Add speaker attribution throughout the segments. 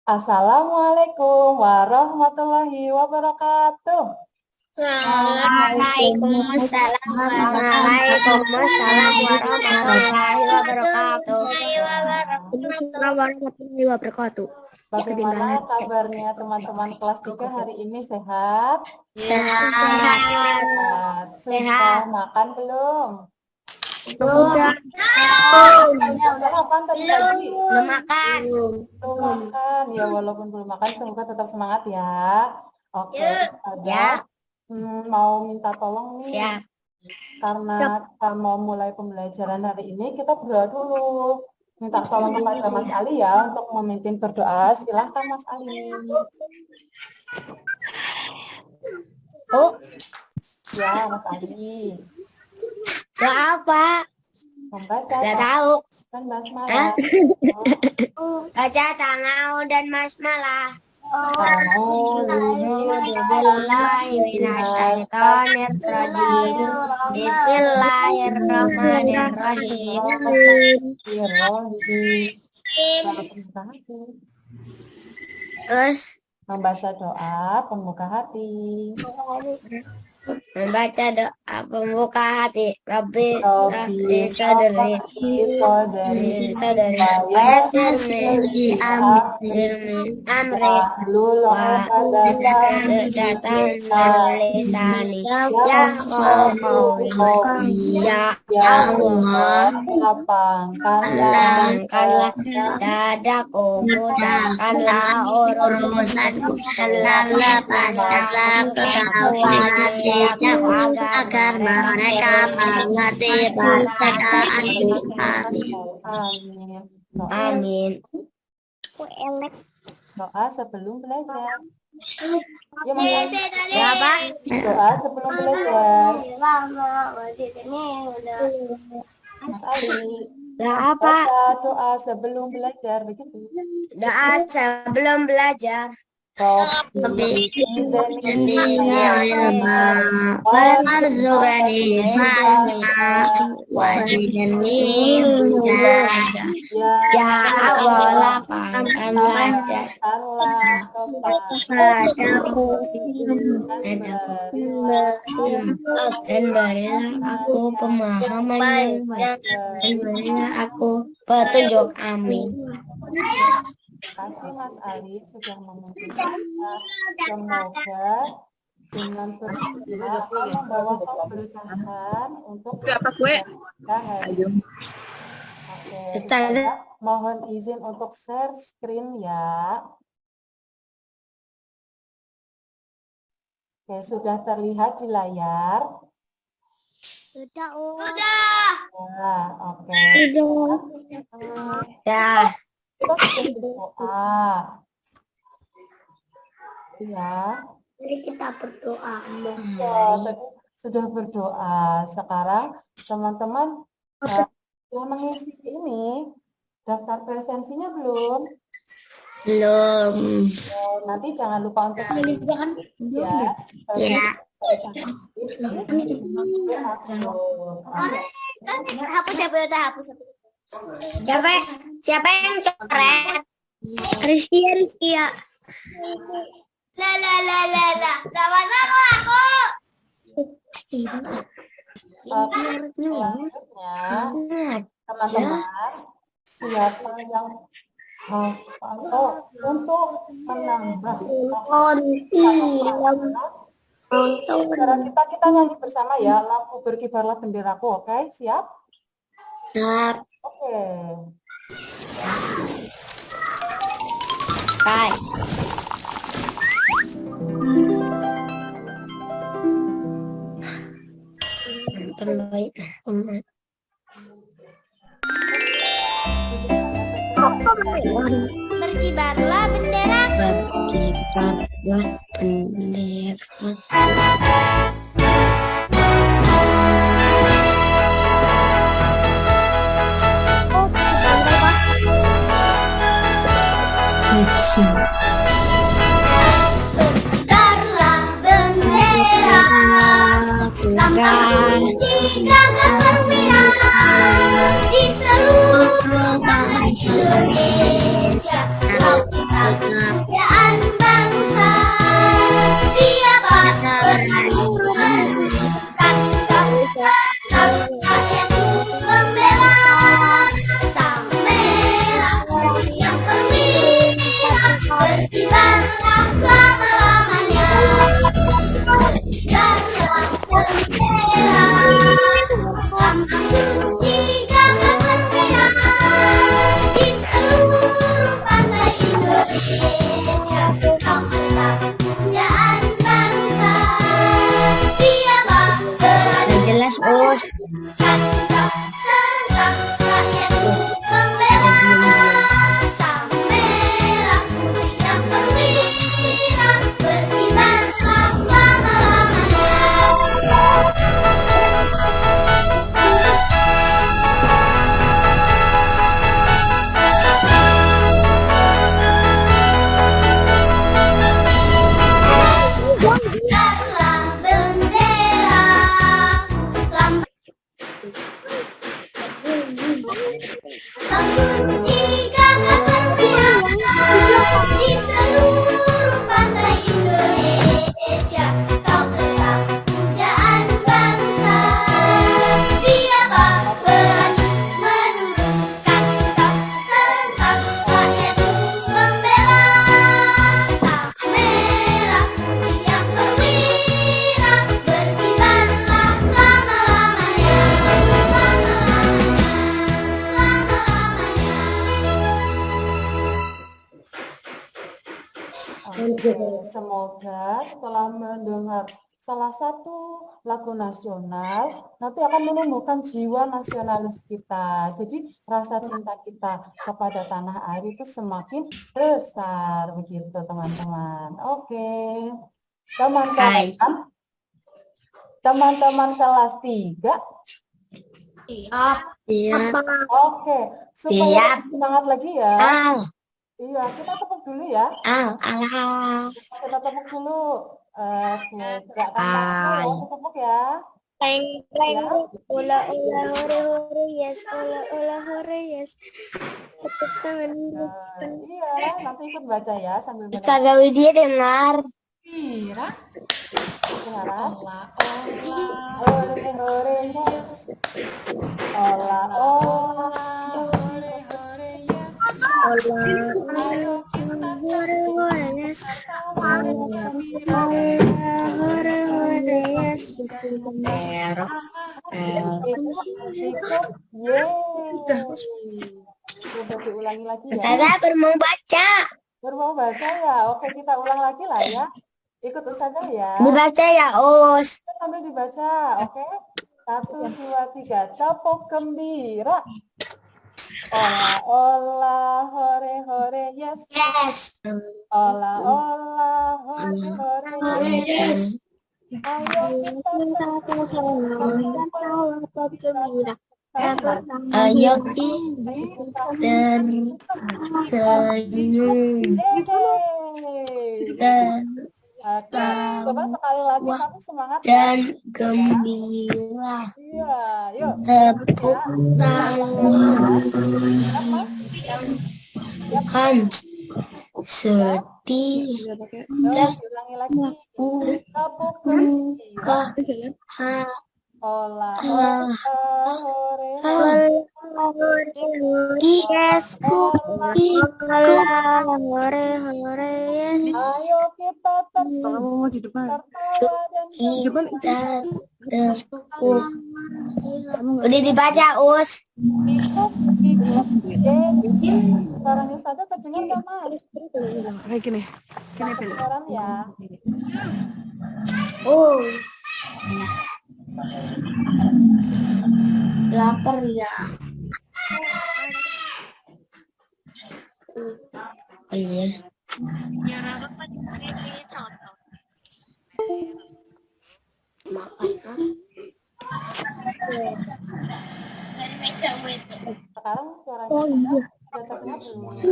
Speaker 1: Assalamualaikum warahmatullahi wabarakatuh.
Speaker 2: Waalaikumsalam warahmatullahi wabarakatuh.
Speaker 1: Bagaimana kabarnya teman-teman kelas 3 hari ini, sehat?
Speaker 2: Sehat.
Speaker 1: Sudah makan belum?
Speaker 2: Sudah
Speaker 1: Makan tadi pagi?
Speaker 2: belum makan.
Speaker 1: Belum makan. Ya, walaupun belum makan, semoga tetap semangat ya. Oke, ada mau minta tolong nih.
Speaker 2: Siap.
Speaker 1: Karena kita mau mulai pembelajaran hari ini, kita berdoa dulu. Minta tolong kepada Mas Ali ya untuk memimpin berdoa. Silahkan Mas Ali.
Speaker 2: Oh,
Speaker 1: Ya, Mas Ali.
Speaker 2: doa apa?
Speaker 1: Membaca.
Speaker 2: Gak tahu.
Speaker 1: Kan basmalah.
Speaker 2: Baca tangau dan basmalah. A'udzubillahiminasyaitonirrajim. Bismillahirrahmanirrahim. Terus
Speaker 1: membaca doa pembuka hati.
Speaker 2: Membaca doa pembuka hati. Rabbi sadri wayasirni amri wa datan lisani ya qauli ya Allah, lapangkanlah dadaku, mudahkanlah urusanku, lapaskanlah kekuatan agar mereka mengerti perkataanku. Amin.
Speaker 1: Doa sebelum belajar.
Speaker 2: Apa?
Speaker 1: Doa sebelum belajar. Mas Ali.
Speaker 2: Apa?
Speaker 1: Doa sebelum belajar begitu.
Speaker 2: Doa sebelum belajar.
Speaker 1: Rabbi
Speaker 2: zidni ilma warzuqni fahma wazidni huda. Ya Allah, lapangkanlah dan berilah aku pemahaman dan berilah aku petunjuk. Amin.
Speaker 1: Terima kasih Mas Ali sudah memimpin kita. Semoga dengan berdoa akan membawa keberkahan untuk kita. Oke, saya mohon izin untuk share screen ya. Oke, sudah terlihat di layar?
Speaker 2: Sudah.
Speaker 1: Nah, oke.
Speaker 2: Ya.
Speaker 1: Kita sudah berdoa. Ya.
Speaker 2: Mari kita berdoa.
Speaker 1: Ya, tadi sudah berdoa. Sekarang teman-teman sudah mengisi ini daftar presensinya belum?
Speaker 2: Belum.
Speaker 1: Nanti jangan lupa untuk ya.
Speaker 2: Ya. Hapus. Siapa yang coret? Rizky ya. Lawan aku.
Speaker 1: Selanjutnya, teman-teman, siapa yang untuk menambah kita nyanyi bersama ya, lampu berkibarlah benderaku. Oke, siap?
Speaker 2: Siap.
Speaker 1: Oke.
Speaker 2: Baik. Berkibarlah bendera. Berkibarlah bendera. Lambang gagah perwira di seluruh tanah Indonesia.
Speaker 1: Oke, semoga setelah mendengar salah satu lagu nasional, nanti akan menumbuhkan jiwa nasionalis kita. Jadi rasa cinta kita kepada tanah air itu semakin besar, begitu teman-teman. Oke, teman-teman, teman-teman kelas 3.
Speaker 2: Iya.
Speaker 1: Oke, supaya lebih semangat lagi ya.
Speaker 2: Al.
Speaker 1: Iya, kita tepuk dulu ya.
Speaker 2: Al.
Speaker 1: Kita tepuk dulu. Oke, gerakan tangannya ya, tepuk ya.
Speaker 2: Teng teng. Ola ola hore hore yes. Ola ola hore yes. Tepuk tangan.
Speaker 1: Iya, nanti ikut baca ya sambil mendengar.
Speaker 2: Ustazah Widya dengar.
Speaker 1: Iya. Kedengaran? Hore hore yes. Ola ola hore hore yes.
Speaker 2: Ola
Speaker 1: Ayo kita
Speaker 2: hore hore yes.
Speaker 1: bersama gembira.
Speaker 2: Hore hore yes. Merah.
Speaker 1: Ikut, yeay. Coba diulangi lagi ya.
Speaker 2: Ustazah baru mau baca.
Speaker 1: Baru mau baca ya? Oke, kita ulang lagi lah ya. Ikut Ustazah ya.
Speaker 2: Dibaca ya, Us.
Speaker 1: Sambil dibaca, oke? 1, 2, 3. Tepuk gembira. Ola, ola, hore, hore, yes.
Speaker 2: Yes.
Speaker 1: Ola, ola, hore, hore, yes. Ayo kita
Speaker 2: Ayo kita senyum
Speaker 1: dan coba sekali lagi tapi semangat
Speaker 2: dan gembira.
Speaker 1: Iya, yuk.
Speaker 2: Tepuk tangan sedih
Speaker 1: Ulangi lagi. Tepuk gembira. Ola, ola, hore, hore.
Speaker 2: Yes,
Speaker 1: Ayo kita tertawa dan
Speaker 2: tepuk. Udah dibaca, Us.
Speaker 1: ikut. Suaranya saja terdengar nggak, Mas?
Speaker 3: Kayak gini.
Speaker 1: Kedengaran ya.
Speaker 2: Oh. Lapar ya. Oh iya. Makan.
Speaker 1: Sekarang suaranya sudah terdengar belum?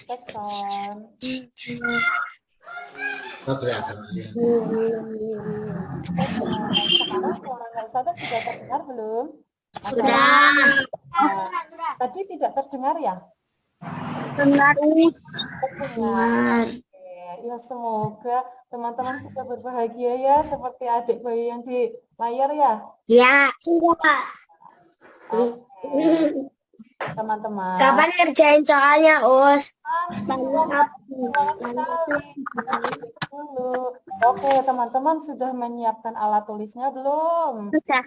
Speaker 1: Cek sound. Sekarang suaranya Ustazah sudah terdengar belum?
Speaker 2: Sudah.
Speaker 1: Tadi tidak terdengar ya?
Speaker 2: Benar.
Speaker 1: Terdengar. Ya semoga teman-teman sudah berbahagia ya seperti adik bayi yang di layar ya.
Speaker 2: Ya.
Speaker 1: Teman-teman.
Speaker 2: Kapan ngerjain soalnya, Us?
Speaker 1: Oke, teman-teman sudah menyiapkan alat tulisnya belum?
Speaker 2: Sudah.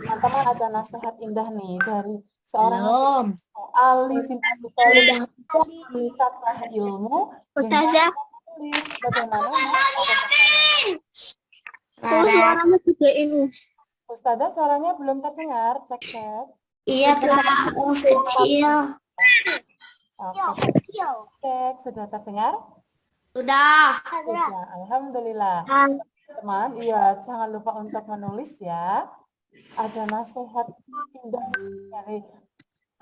Speaker 1: Teman-teman ada nasihat indah nih dari seorang Ali bin Abi Thalib, tingkatlah ilmu dengan menulis. Bagaimana?
Speaker 2: Suaranya gede ini.
Speaker 1: Ustazah suaranya belum terdengar, cek.
Speaker 2: Iya, kecil.
Speaker 1: Oke, cek, sudah terdengar?
Speaker 2: Sudah.
Speaker 1: Ya, alhamdulillah. Teman, iya jangan lupa untuk menulis ya. Ada nasihat indah dari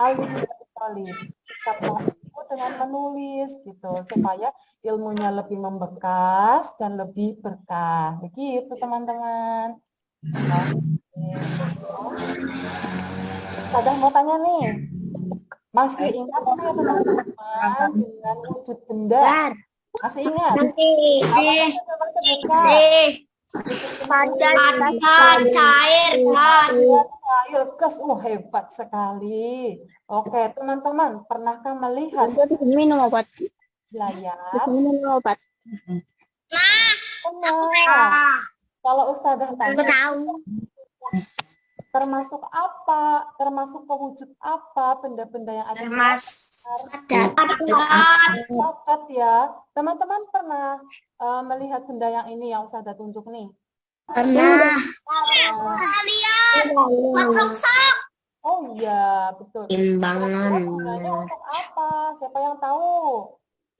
Speaker 1: Ali bin Abi Thalib. Tetaplah ilmu dengan menulis gitu supaya ilmunya lebih membekas dan lebih berkah. Begitu teman-teman. Ustazah mau tanya nih. Masih ingat nggak teman-teman dengan wujud benda? Masih ingat? Coba sebutkan.
Speaker 2: Cair, gas.
Speaker 1: Cair, gas. Hebat sekali. Oke, teman-teman, pernahkah melihat
Speaker 2: Minum obat.
Speaker 1: layar?
Speaker 2: Minum obat.
Speaker 1: Benar. Kalau Ustazah tanya,
Speaker 2: tahu.
Speaker 1: Termasuk apa? Termasuk wujud apa benda-benda yang ada di padat ya. Teman-teman pernah melihat benda yang ini yang Ustazah tunjuk nih?
Speaker 2: Pernah.
Speaker 1: Oh iya, betul.
Speaker 2: Timbangan.
Speaker 1: Gunanya untuk apa? Siapa yang tahu?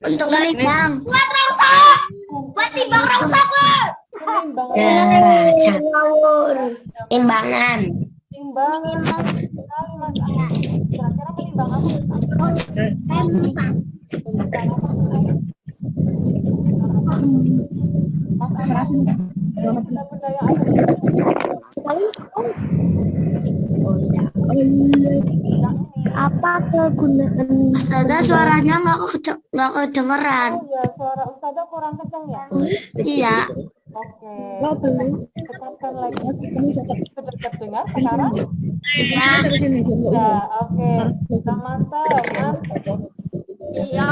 Speaker 2: Untuk menimbang.
Speaker 1: Buat timbang rongsokan.
Speaker 2: Timbangan.
Speaker 1: Timbangan. Sekali Mas Adi. Kira-kira menimbang apa? Mas Adi, benda-benda yang ada di
Speaker 2: Apa kegunaan? Ustazah suaranya nggak kedengeran.
Speaker 1: Oh ya, suara Ustazah kurang kencang ya?
Speaker 2: Iya.
Speaker 1: Oke. Dekatkan lagi. Sudah terdengar sekarang?
Speaker 2: Ya.
Speaker 1: Ya, oke. Teman-teman.
Speaker 2: Iya.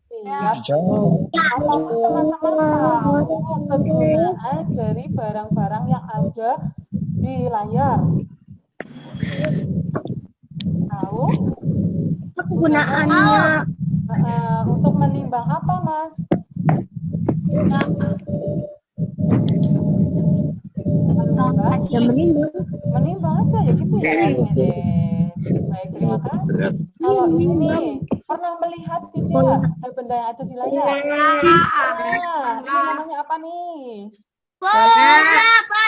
Speaker 1: Siap. Apakah teman-teman tahu kegunaan dari barang-barang yang ada di layar? Tahu?
Speaker 2: Kegunaannya
Speaker 1: Untuk menimbang apa, Mas? Menimbang aja ya gitu ya. Oke deh. Baik, terima kasih. Kalau ini pernah melihat tidak benda yang ada di layar? Nah, ini namanya apa nih?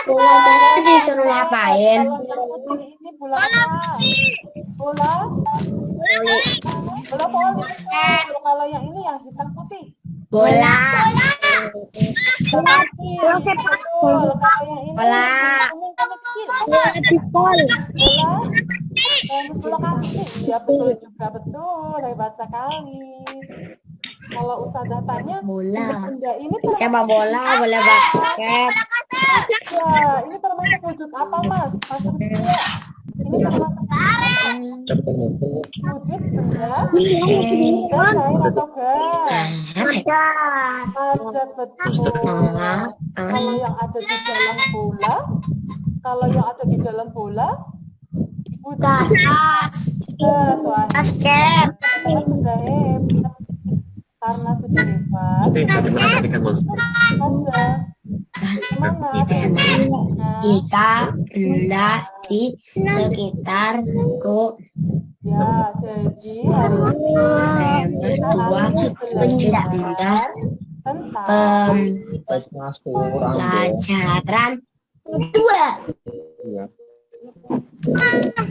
Speaker 2: bola disuruh ngapain?
Speaker 1: Kalau yang putih ini bola apa? Bola? Bola voli. Kalau yang ini yang hitam putih?
Speaker 2: Bola.
Speaker 1: Betul. Kalau yang ini
Speaker 2: Bola.
Speaker 1: kuning kecil. Bola? Bola kaki. Iya betul juga, betul. Hebat sekali. Kalau Ustazah tanya, benda ini
Speaker 2: Siapa bola basket.
Speaker 1: ya, ini termasuk wujud apa, Mas? Masuk dia. Ini termasuk wujud benda cair atau gas? Padat, betul. Kalau yang ada di dalam bola, wujud gas.
Speaker 2: Basket.
Speaker 1: Sudah hebat. Karena sudah hebat. Semangat.
Speaker 2: Jika benda di sekitarku.
Speaker 1: Ya, jadi hari ini kita akan belajar tentang
Speaker 2: pelajaran kedua.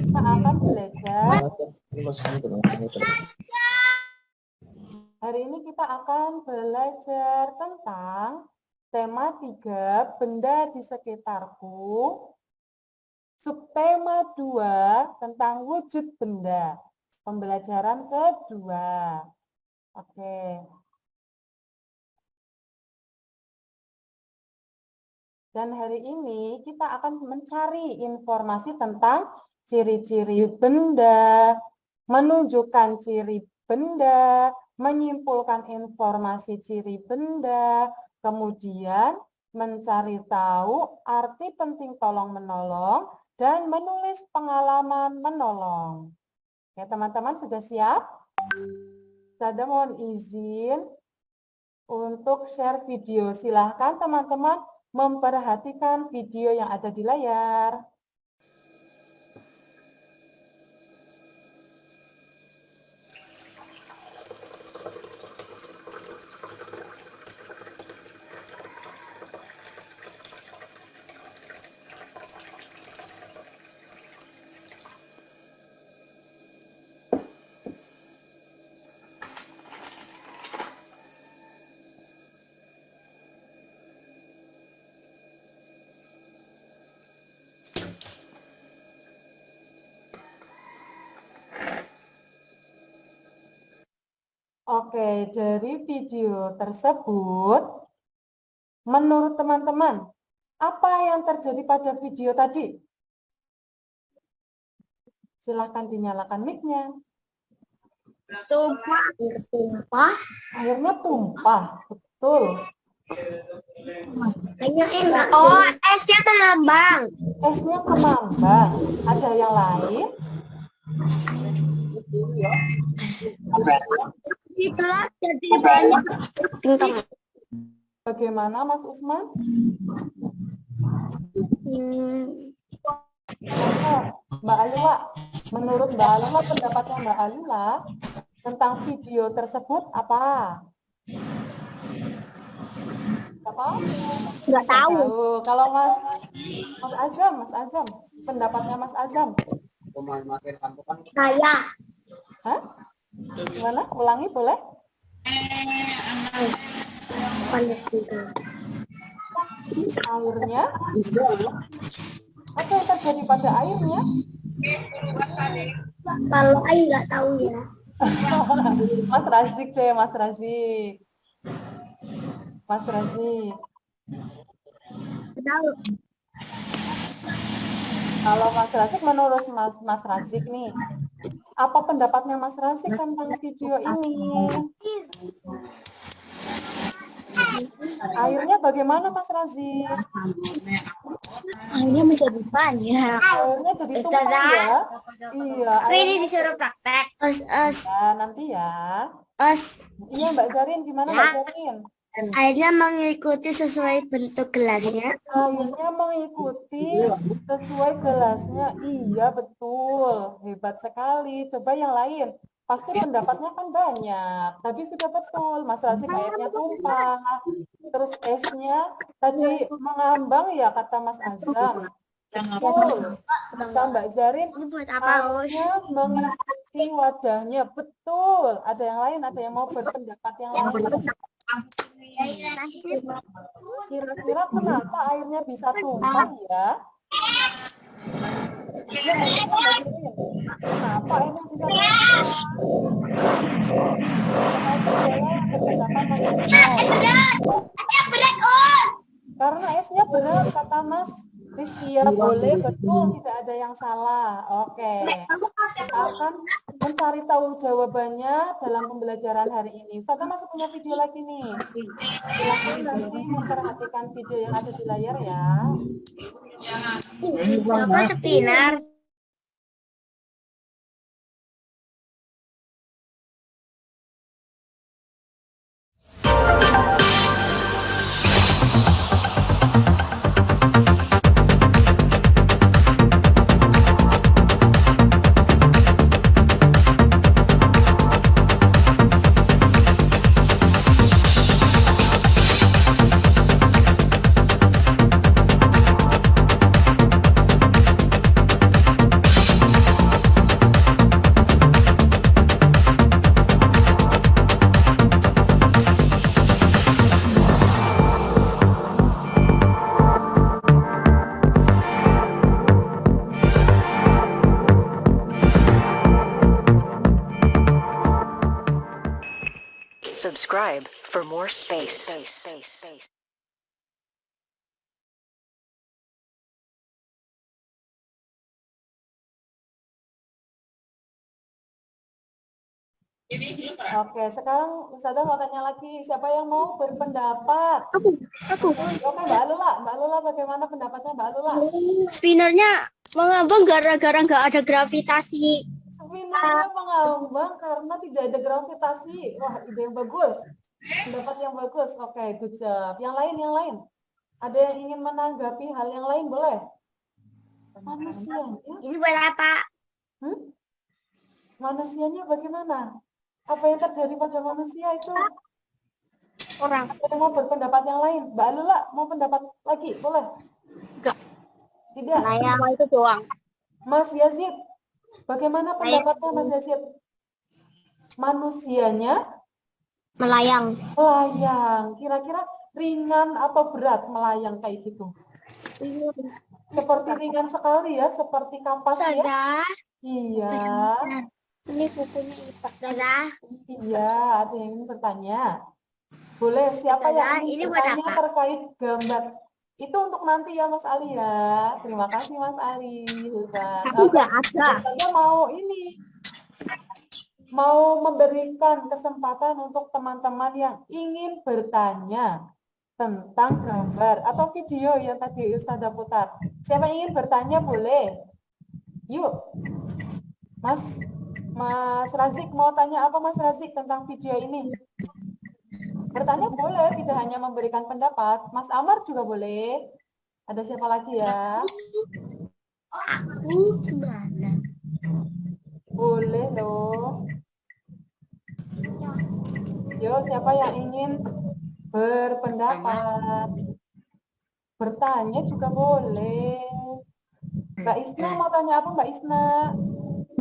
Speaker 1: Kita akan belajar. Hari ini kita akan belajar tentang tema 3, benda di sekitarku. Subtema 2 tentang wujud benda. Pembelajaran kedua. Oke. Dan hari ini kita akan mencari informasi tentang ciri-ciri benda, menunjukkan ciri benda, menyimpulkan informasi ciri benda, kemudian mencari tahu arti penting tolong-menolong, dan menulis pengalaman menolong. Oke, teman-teman sudah siap? Saya mohon izin untuk share video. Silahkan teman-teman memperhatikan video yang ada di layar. Oke, dari video tersebut, menurut teman-teman, apa yang terjadi pada video tadi? Silahkan dinyalakan mic-nya.
Speaker 2: Tumpah.
Speaker 1: Airnya tumpah, betul.
Speaker 2: Oh, S-nya mengambang.
Speaker 1: S-nya mengambang. Ada yang lain?
Speaker 2: Itulah jadi banyak.
Speaker 1: Bagaimana Mas Usman? Maka Mbak Alila, menurut Mbak Alila, pendapatnya Mbak Alila tentang video tersebut apa? Apa?
Speaker 2: Nggak tahu.
Speaker 1: Kalau Mas Azam, pendapatnya Mas Azam?
Speaker 2: Saya.
Speaker 1: Hah? Gimana? Ulangi boleh? Airnya? Apa yang terjadi pada airnya?
Speaker 2: Kalau Ai nggak tahu ya.
Speaker 1: Mas Razik deh, Mas Razik. Mas Razik.
Speaker 2: Tahu.
Speaker 1: Kalau Mas Razik, menurut Mas Razik nih, apa pendapatnya Mas Razik tentang video ini? Airnya bagaimana Mas Razik?
Speaker 2: Airnya menjadi banyak.
Speaker 1: Airnya jadi tumpah ya? Iya.
Speaker 2: Ini disuruh praktek.
Speaker 1: Ya, nanti ya. Iya Mbak Zarin, gimana Mbak Zarin?
Speaker 2: Airnya mengikuti sesuai bentuk gelasnya.
Speaker 1: Airnya mengikuti sesuai gelasnya. Iya, betul. Hebat sekali. Coba yang lain. Pasti pendapatnya kan banyak. Tadi sudah betul. Mas Razik airnya tumpah. Terus esnya tadi mengambang ya, kata Mas Azam. Betul. Kata Mbak Zarin, airnya mengikuti wadahnya. Betul. Ada yang lain? Ada yang mau berpendapat yang lain? Kira-kira kenapa airnya bisa tumpah ya? Kenapa airnya bisa tumpah? Karena esnya berat, kata Mas Rizky. Ya boleh, betul, tidak ada yang salah. Oke. Kita akan mencari tahu jawabannya dalam pembelajaran hari ini. Ustazah masih punya video lagi nih. Silahkan nanti memperhatikan video yang ada di layar ya.
Speaker 2: Bapak sepinar.
Speaker 3: Subscribe for more space.
Speaker 1: Oke, sekarang Ustazah mau tanya lagi, siapa yang mau berpendapat?
Speaker 2: Aku.
Speaker 1: Oke, Mbak Lula bagaimana pendapatnya Mbak Lula?
Speaker 2: Spinnernya mengambang gara-gara nggak ada gravitasi.
Speaker 1: Spinnernya mengambang karena tidak ada gravitasi. Wah, ide yang bagus. Pendapat yang bagus. Oke, good job. Yang lain. Ada yang ingin menanggapi hal yang lain, boleh? Manusianya?
Speaker 2: Ini buat apa?
Speaker 1: Manusianya bagaimana? Apa yang terjadi pada manusia itu?
Speaker 2: Orang.
Speaker 1: Ada yang mau berpendapat yang lain? Mbak Lula mau pendapat lagi, boleh?
Speaker 2: Enggak.
Speaker 1: Tidak.
Speaker 2: Saya itu doang.
Speaker 1: Mas Yazid, bagaimana pendapatnya Mas Yazid? Manusianya
Speaker 2: Melayang.
Speaker 1: Kira-kira ringan atau berat melayang kayak gitu? Seperti ringan sekali ya, seperti kapas ya? Iya.
Speaker 2: Ini bukunya Ipak.
Speaker 1: Iya, ada yang ingin bertanya. Boleh, siapa yang ingin bertanya terkait gambar? Itu untuk nanti ya Mas Ali ya. Terima kasih Mas Ali.
Speaker 2: Aku nggak ada.
Speaker 1: Saya mau memberikan kesempatan untuk teman-teman yang ingin bertanya. tentang gambar atau video yang tadi Ustazah putar. Siapa yang ingin bertanya boleh. Yuk, Mas Razik mau tanya apa Mas Razik tentang video ini? Bertanya boleh, tidak hanya memberikan pendapat. Mas Amar juga boleh. Ada siapa lagi ya?
Speaker 2: Aku gimana?
Speaker 1: Boleh loh. Yo, siapa yang ingin berpendapat? Bertanya juga boleh. Mbak Isna mau tanya apa Mbak Isna?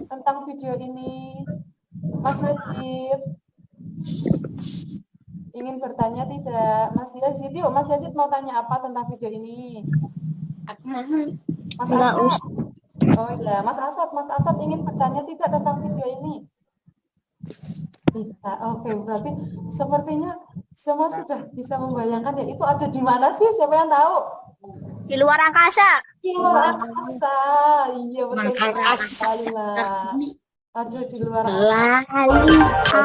Speaker 1: Tentang video ini. Mas Najib ingin bertanya tidak? Mas Yazid, yuk Mas Yazid mau tanya apa tentang video ini? Mas
Speaker 2: Enggak
Speaker 1: Asad. Oh iya, Mas Asad ingin bertanya tidak tentang video ini? Bisa. Oke, berarti sepertinya semua sudah bisa membayangkan ya. Itu ada di mana sih? Siapa yang tahu?
Speaker 2: di luar angkasa.
Speaker 1: Di luar angkasa. Iya betul sekali lah. Ada di luar angkasa.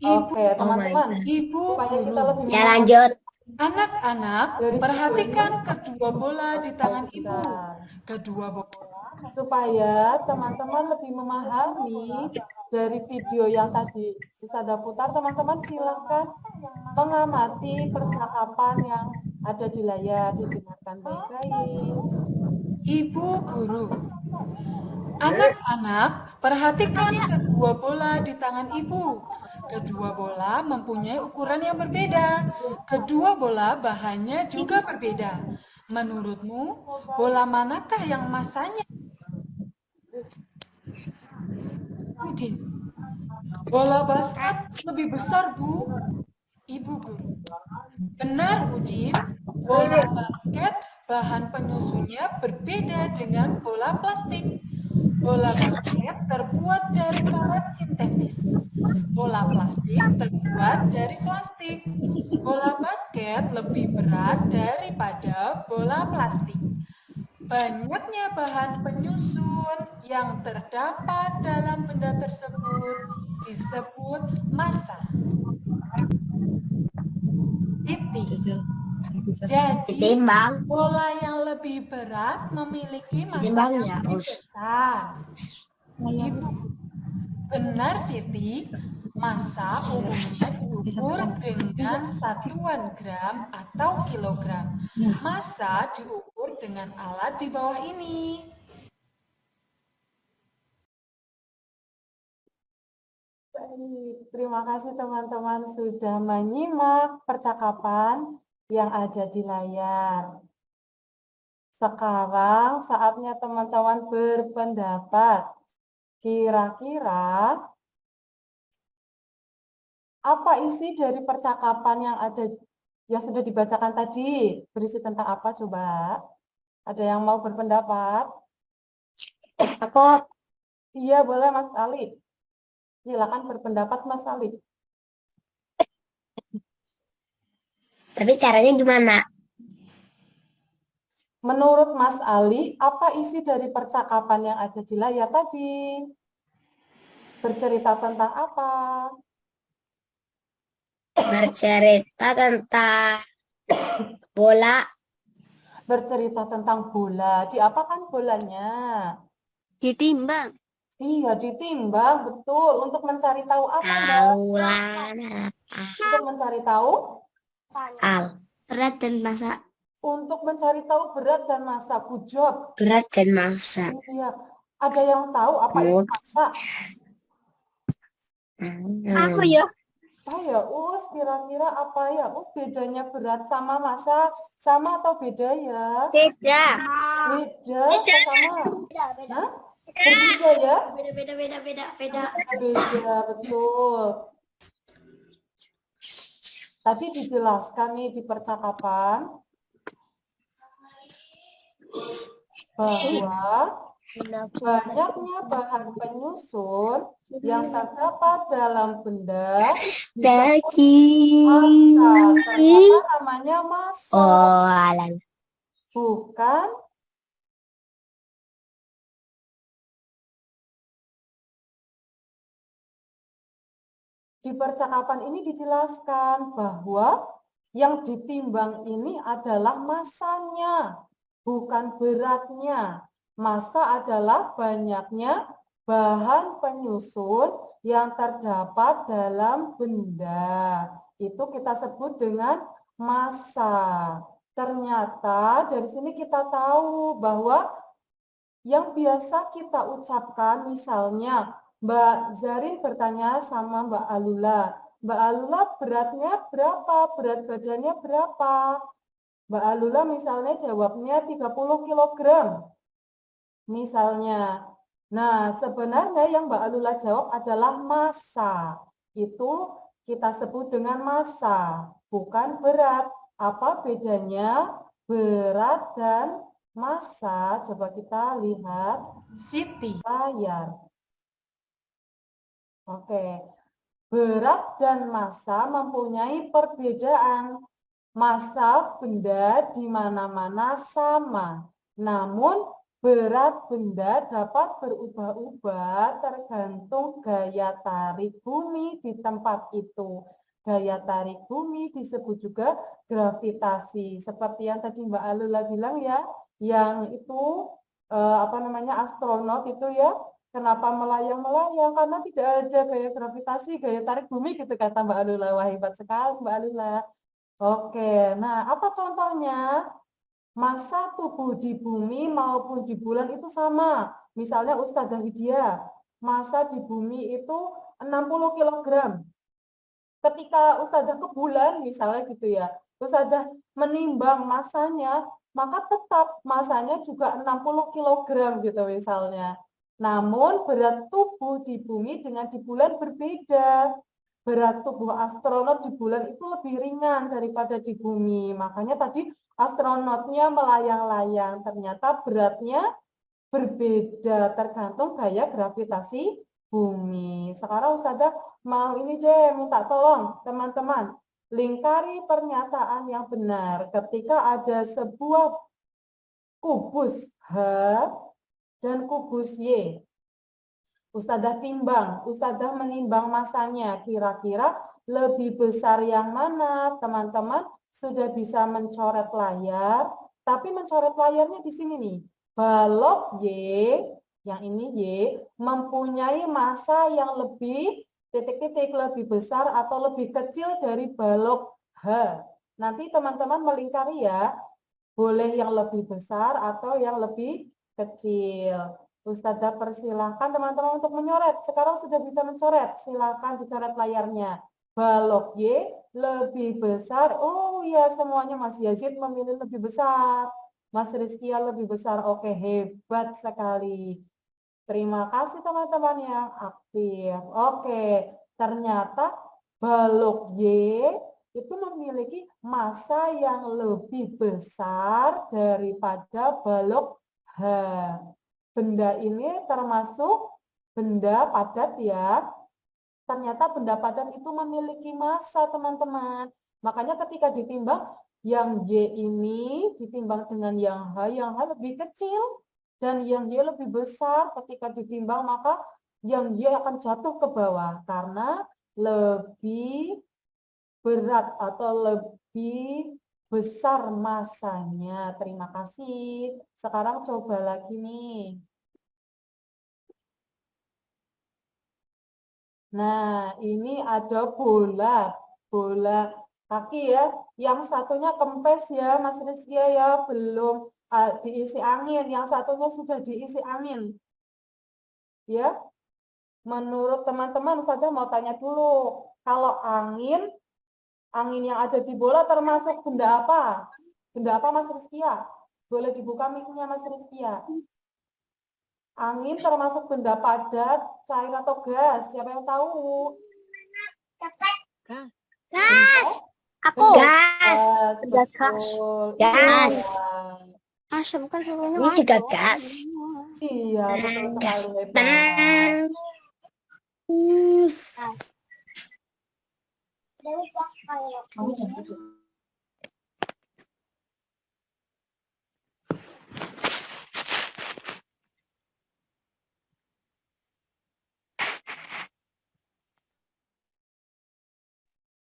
Speaker 1: Ya. Oke, teman-teman.
Speaker 3: Ibu
Speaker 1: Supaya kita
Speaker 3: guru,
Speaker 1: lebih
Speaker 2: Ya lanjut.
Speaker 3: anak-anak perhatikan kedua bola di tangan ibu. Kedua bola
Speaker 1: Supaya teman-teman lebih memahami dari video yang tadi bisa Anda putar, teman-teman silakan mengamati percakapan yang ada di layar, didengarkan baik-baik.
Speaker 3: Ibu guru. Anak-anak, perhatikan kedua bola di tangan ibu. Kedua bola mempunyai ukuran yang berbeda. Kedua bola bahannya juga berbeda. Menurutmu, bola manakah yang masanya? Udin. Bola basket lebih besar, Bu. Ibu guru. Benar, Udin. Bola basket bahan penyusunnya berbeda dengan bola plastik. Bola basket terbuat dari karet sintetis. Bola plastik terbuat dari plastik. Bola basket lebih berat daripada bola plastik. Banyaknya bahan penyusun yang terdapat dalam benda tersebut disebut massa. Titik. Jadi,
Speaker 2: Ditimbang.
Speaker 3: bola yang lebih berat memiliki massa
Speaker 2: Ditimbang
Speaker 3: yang
Speaker 2: ya,
Speaker 3: lebih
Speaker 2: Us.
Speaker 3: besar. Ibu, benar Siti, massa umumnya diukur dengan satuan gram atau kilogram. Massa diukur dengan alat di bawah ini.
Speaker 1: Baik, terima kasih teman-teman sudah menyimak percakapan yang ada di layar. Sekarang saatnya teman-teman berpendapat. Kira-kira apa isi dari percakapan yang sudah dibacakan tadi? Berisi tentang apa coba? Ada yang mau berpendapat?
Speaker 2: Aku.
Speaker 1: Iya, boleh Mas Ali. Silakan berpendapat Mas Ali.
Speaker 2: Tapi caranya gimana?
Speaker 1: Menurut Mas Ali, apa isi dari percakapan yang ada di layar tadi? Bercerita tentang apa?
Speaker 2: Bercerita tentang bola.
Speaker 1: Bercerita tentang bola. Diapakan bolanya?
Speaker 2: Ditimbang.
Speaker 1: Iya, ditimbang, betul. Untuk mencari tahu apa, Mbak?
Speaker 2: Taulan.
Speaker 1: Untuk mencari tahu?
Speaker 2: Al. Berat dan masa.
Speaker 1: Untuk mencari tahu berat dan massa. Good job.
Speaker 2: Berat dan masa.
Speaker 1: Iya. Ada yang tahu apa itu massa?
Speaker 2: Aku ya.
Speaker 1: Ya, Us, kira-kira apa ya? Us, bedanya berat sama massa sama atau beda ya?
Speaker 2: Beda.
Speaker 1: Beda atau sama? Hah? Berbeda ya?
Speaker 2: Beda.
Speaker 1: Beda, betul. Tadi dijelaskan nih di percakapan bahwa banyaknya bahan penyusun yang terdapat dalam benda
Speaker 2: Daging.
Speaker 1: massa. Ternyata namanya massa.
Speaker 2: Oh, alam.
Speaker 1: Bukan di percakapan ini dijelaskan bahwa Yang ditimbang ini adalah massanya, bukan beratnya. Massa adalah banyaknya bahan penyusun yang terdapat dalam benda. Itu kita sebut dengan massa. Ternyata dari sini kita tahu bahwa yang biasa kita ucapkan, misalnya Mbak Zarin bertanya sama Mbak Alula, Mbak Alula beratnya berapa? Berat badannya berapa? Mbak Alula misalnya jawabnya 30 kilogram. Misalnya. Nah, sebenarnya yang Mbak Alula jawab adalah massa. Itu kita sebut dengan massa, bukan berat. Apa bedanya berat dan massa? Coba kita lihat
Speaker 3: Siti.
Speaker 1: layar. Oke. Berat dan massa mempunyai perbedaan. Massa benda di mana-mana sama. Namun berat benda dapat berubah-ubah tergantung gaya tarik bumi di tempat itu. Gaya tarik bumi disebut juga gravitasi. Seperti yang tadi Mbak Alula bilang ya, yang itu astronot itu ya, kenapa melayang-melayang? Karena tidak ada gaya gravitasi, gaya tarik bumi gitu kata Mbak Alula. Wah, hebat sekali Mbak Alula. Oke, nah apa contohnya? Massa tubuh di bumi maupun di bulan itu sama. Misalnya Ustazah Widya, massa di bumi itu 60 kilogram. Ketika Ustazah ke bulan misalnya gitu ya, Ustazah menimbang massanya, maka tetap massanya juga 60 kilogram gitu misalnya. Namun berat tubuh di bumi dengan di bulan berbeda. Berat tubuh astronot di bulan itu lebih ringan daripada di bumi. Makanya tadi astronotnya melayang-layang, ternyata beratnya berbeda tergantung gaya gravitasi bumi. Sekarang Ustazah mau ini deh, minta tolong teman-teman. Lingkari pernyataan yang benar ketika ada sebuah kubus H dan kubus Y. Ustazah timbang, Ustazah menimbang massanya. Kira-kira lebih besar yang mana? Teman-teman sudah bisa mencoret layar, tapi mencoret layarnya di sini nih. Balok Y, yang ini Y, mempunyai massa yang lebih titik-titik lebih besar atau lebih kecil dari balok H. Nanti teman-teman melingkari ya, boleh yang lebih besar atau yang lebih kecil. Ustazah persilahkan teman-teman untuk mencoret. Sekarang sudah bisa mencoret. Silakan dicoret layarnya. Balok Y lebih besar. Oh iya, semuanya Mas Yazid memilih lebih besar. Mas Rizkia lebih besar. Oke, hebat sekali. Terima kasih teman-teman yang aktif. Oke, ternyata balok Y itu memiliki massa yang lebih besar daripada balok H. Benda ini termasuk benda padat ya. Ternyata benda padat itu memiliki massa, teman-teman. Makanya ketika ditimbang, yang Y ini ditimbang dengan yang H lebih kecil. Dan yang Y lebih besar. Ketika ditimbang, maka yang Y akan jatuh ke bawah. Karena lebih berat atau lebih besar massanya. Terima kasih. Sekarang coba lagi nih. Nah, ini ada bola kaki ya. Yang satunya kempes ya, Mas Rizky ya, belum diisi angin. Yang satunya sudah diisi angin. Ya, menurut teman-teman, saya mau tanya dulu, kalau angin yang ada di bola termasuk benda apa? Benda apa, Mas Rizky? Boleh dibuka mic-nya, Mas Rizky? Angin termasuk benda padat, cair atau gas? Siapa yang tahu?
Speaker 2: Gas. Aku. Gas.
Speaker 1: Betul.
Speaker 2: Gas.
Speaker 1: Iya.
Speaker 2: Bukan semuanya ini juga gas.
Speaker 1: Iya, betul sekali. Hebat.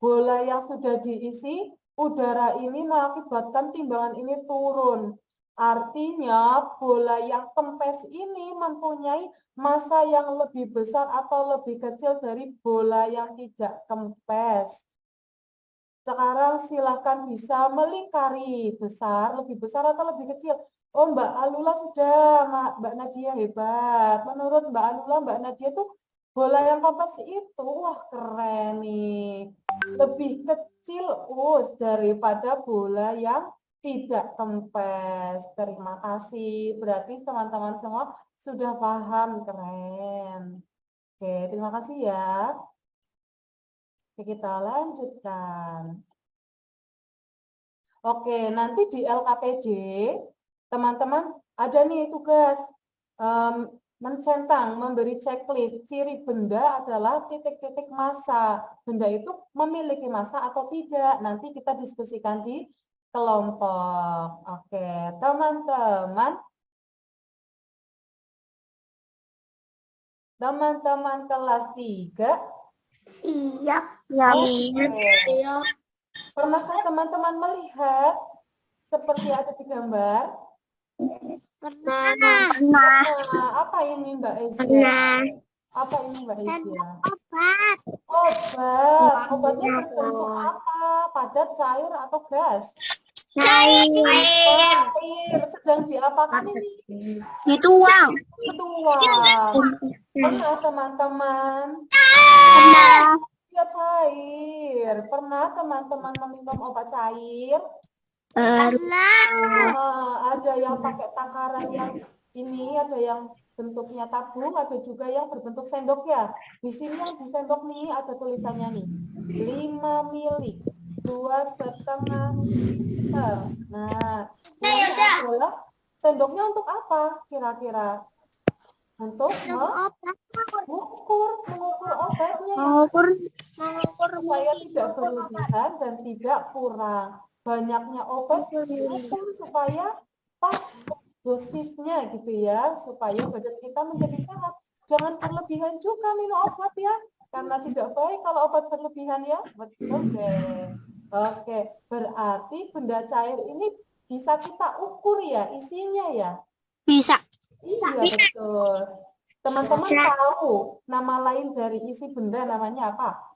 Speaker 1: Bola yang sudah diisi udara ini mengakibatkan timbangan ini turun. Artinya bola yang kempes ini mempunyai massa yang lebih besar atau lebih kecil dari bola yang tidak kempes. Sekarang silakan bisa melingkari besar, lebih besar atau lebih kecil. Oh, Mbak Alula sudah, Mbak Nadia hebat. Menurut Mbak Alula, Mbak Nadia tuh bola yang kempes itu, wah keren nih. Lebih kecil daripada bola yang tidak kempes. Terima kasih. Berarti teman-teman semua sudah paham, keren. Oke, terima kasih ya. Oke, kita lanjutkan. Oke, nanti di LKPD, teman-teman ada nih tugas mencentang, memberi checklist. Ciri benda adalah titik-titik massa. Benda itu memiliki massa atau tidak. Nanti kita diskusikan di kelompok. Oke, teman-teman. Teman-teman kelas 3.
Speaker 2: Siap.
Speaker 1: Oke. Pernahkah teman-teman melihat seperti ada di gambar?
Speaker 2: Pernah.
Speaker 1: Nah, apa ini Mbak Ezia?
Speaker 2: Pernah.
Speaker 1: Apa ini Mbak Ezia?
Speaker 2: Obat.
Speaker 1: Obat. Obatnya berbentuk apa? Padat, cair, atau gas?
Speaker 2: Cair.
Speaker 1: Cair. Sedang diapakan ini?
Speaker 2: Dituang.
Speaker 1: Dituang. Pernah teman-teman?
Speaker 2: Pernah.
Speaker 1: Ya, cair. Pernah teman-teman meminum obat cair?
Speaker 2: Pernah.
Speaker 1: Ada yang pakai takaran yang ini, ada yang bentuknya tabung, ada juga yang berbentuk sendok ya. Di sini yang di sendok nih ada tulisannya nih, 5 mili, 2,5 liter. Nah, ini adalah sendoknya untuk apa kira-kira? Untuk mengukur obatnya ya. Supaya tidak berlebihan dan tidak kurang. Banyaknya obat diukur supaya pas dosisnya gitu ya, supaya badan kita menjadi sehat. Jangan berlebihan juga minum obat ya, karena tidak baik kalau obat berlebihan ya. Betul deh. Oke, berarti benda cair ini bisa kita ukur ya isinya ya?
Speaker 2: Bisa.
Speaker 1: Iya, betul. Teman-teman tahu nama lain dari isi benda namanya apa?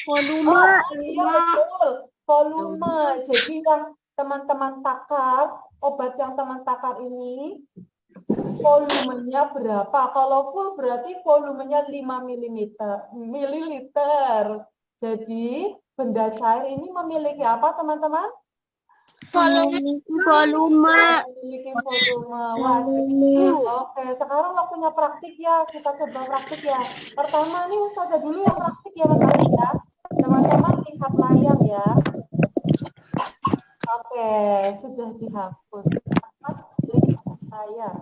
Speaker 2: Volume.
Speaker 1: Iya, betul. Volume. Jadi yang teman-teman takar, obat yang teman takar ini, volumenya berapa? Kalau full berarti volumenya 5 mililiter. Jadi benda cair ini memiliki apa teman-teman?
Speaker 2: Volume.
Speaker 1: Memiliki volume. Wah, oke, sekarang waktunya praktik ya. Kita coba praktik ya. Pertama nih Ustazah dulu yang praktik ya Mas Ari ya. Teman-teman lihat layar ya. Oke, sudah dihapus. Lihat layar.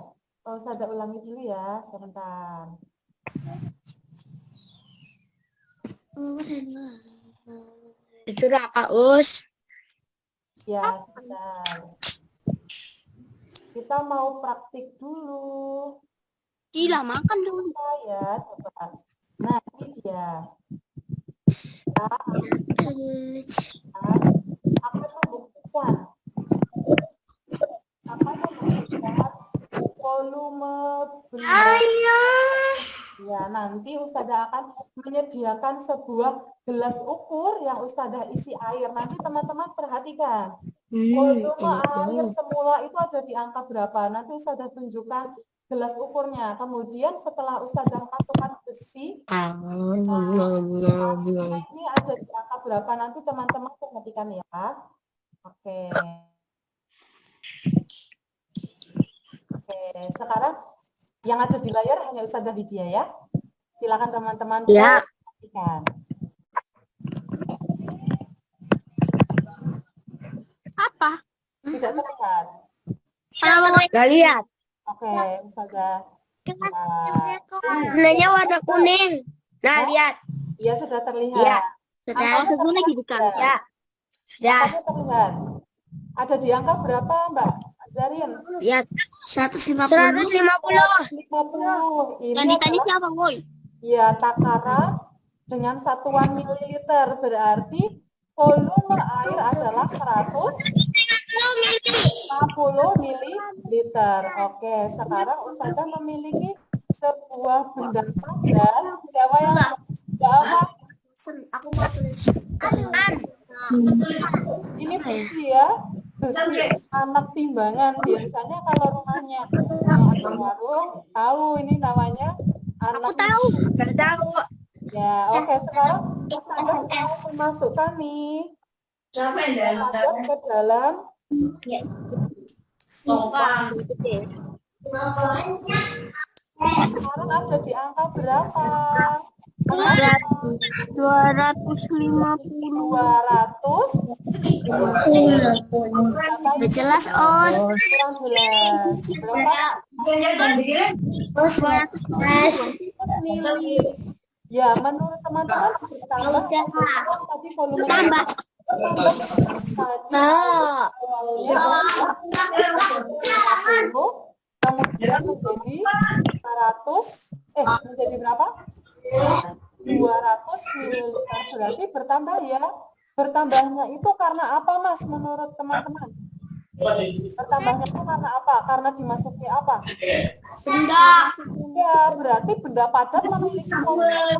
Speaker 1: Ustazah ulangi dulu ya, sebentar.
Speaker 2: Itu Kak Us.
Speaker 1: Ya, sebentar. Kita mau praktik dulu.
Speaker 2: Gila, makan dulu.
Speaker 1: Ya, coba. Nah, ini dia. Akan membuktikan volume benda. Ya, nanti Ustazah akan menyediakan sebuah gelas ukur yang Ustazah isi air. Nanti teman-teman perhatikan. Volume air semula itu ada di angka berapa? Nanti Ustazah tunjukkan gelas ukurnya. Kemudian setelah Ustazah masukkan besi, ini ada di angka berapa? Nanti teman-teman perhatikan ya. Oke. Oke, sekarang yang ada di layar hanya Ustazah Widya ya. Silakan teman-teman perhatikan.
Speaker 2: Apa?
Speaker 1: Tidak terlihat.
Speaker 2: Gak lihat.
Speaker 1: Oke, Ustazah.
Speaker 2: Warnanya warna kuning. Nah, lihat.
Speaker 1: Iya, sudah terlihat.
Speaker 2: Iya.
Speaker 1: Angkanya terlihat.
Speaker 2: Ya. Sudah.
Speaker 1: Angkanya terlihat. Ada di angka berapa, Mbak Zarin?
Speaker 2: Lihat. 150.
Speaker 1: 50. Ini
Speaker 2: Yang ditanya
Speaker 1: adalah,
Speaker 2: siapa, Boy?
Speaker 1: ya, takaran dengan satuan mililiter. Berarti volume air adalah 150 mililiter. Oke, sekarang Ustazah memiliki sebuah benda padat. Siapa yang benda apa? Ini besi ya, besi anak timbangan. Biasanya kalau rumahnya ada warung, tahu ini namanya anak.
Speaker 2: Nggak tahu.
Speaker 1: Ya, oke. Sekarang Ustazah mau memasukkan nih padat ke dalam sekarang ada di angka berapa?
Speaker 2: 250.
Speaker 1: 200
Speaker 2: Udah jelas, Os.
Speaker 1: kurang jelas. Berapa?
Speaker 2: 200
Speaker 1: mili. Ya, menurut teman-teman bertambah tadi volume
Speaker 2: Tambah.
Speaker 1: awalnya 50, kemudian menjadi 100, menjadi berapa? 200 mililiter, berarti bertambah ya. Bertambahnya itu karena apa, Mas, menurut teman-teman? Bertambahnya itu karena apa? Karena dimasuki apa?
Speaker 2: Benda.
Speaker 1: Ya, berarti benda padat memiliki volume.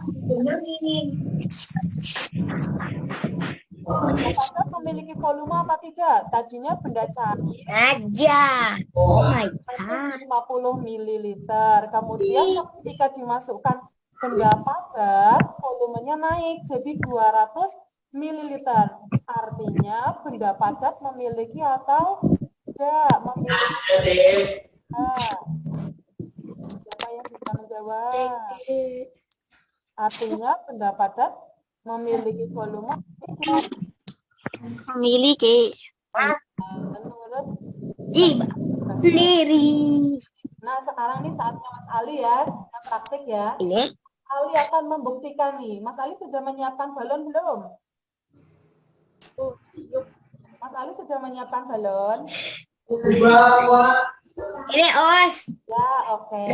Speaker 1: Benda padat memiliki volume apa tidak? Tadinya benda cair
Speaker 2: Aja. Oh my God.
Speaker 1: 50 mililiter. Kemudian ketika dimasukkan benda padat, volumenya naik jadi 200 mililiter. Artinya benda padat memiliki atau tidak memiliki. Siapa yang bisa menjawab? Artinya benda padat memiliki volume tidak.
Speaker 2: Memiliki.
Speaker 1: Menurut
Speaker 2: Sendiri.
Speaker 1: Nah, sekarang ini saatnya Mas Ali ya, yang praktik ya.
Speaker 2: Ini.
Speaker 1: Ali akan membuktikan nih. Mas Ali sudah menyiapkan balon belum? Mas Ali sudah menyiapkan balon?
Speaker 2: Ini, Os.
Speaker 1: Ya, oke.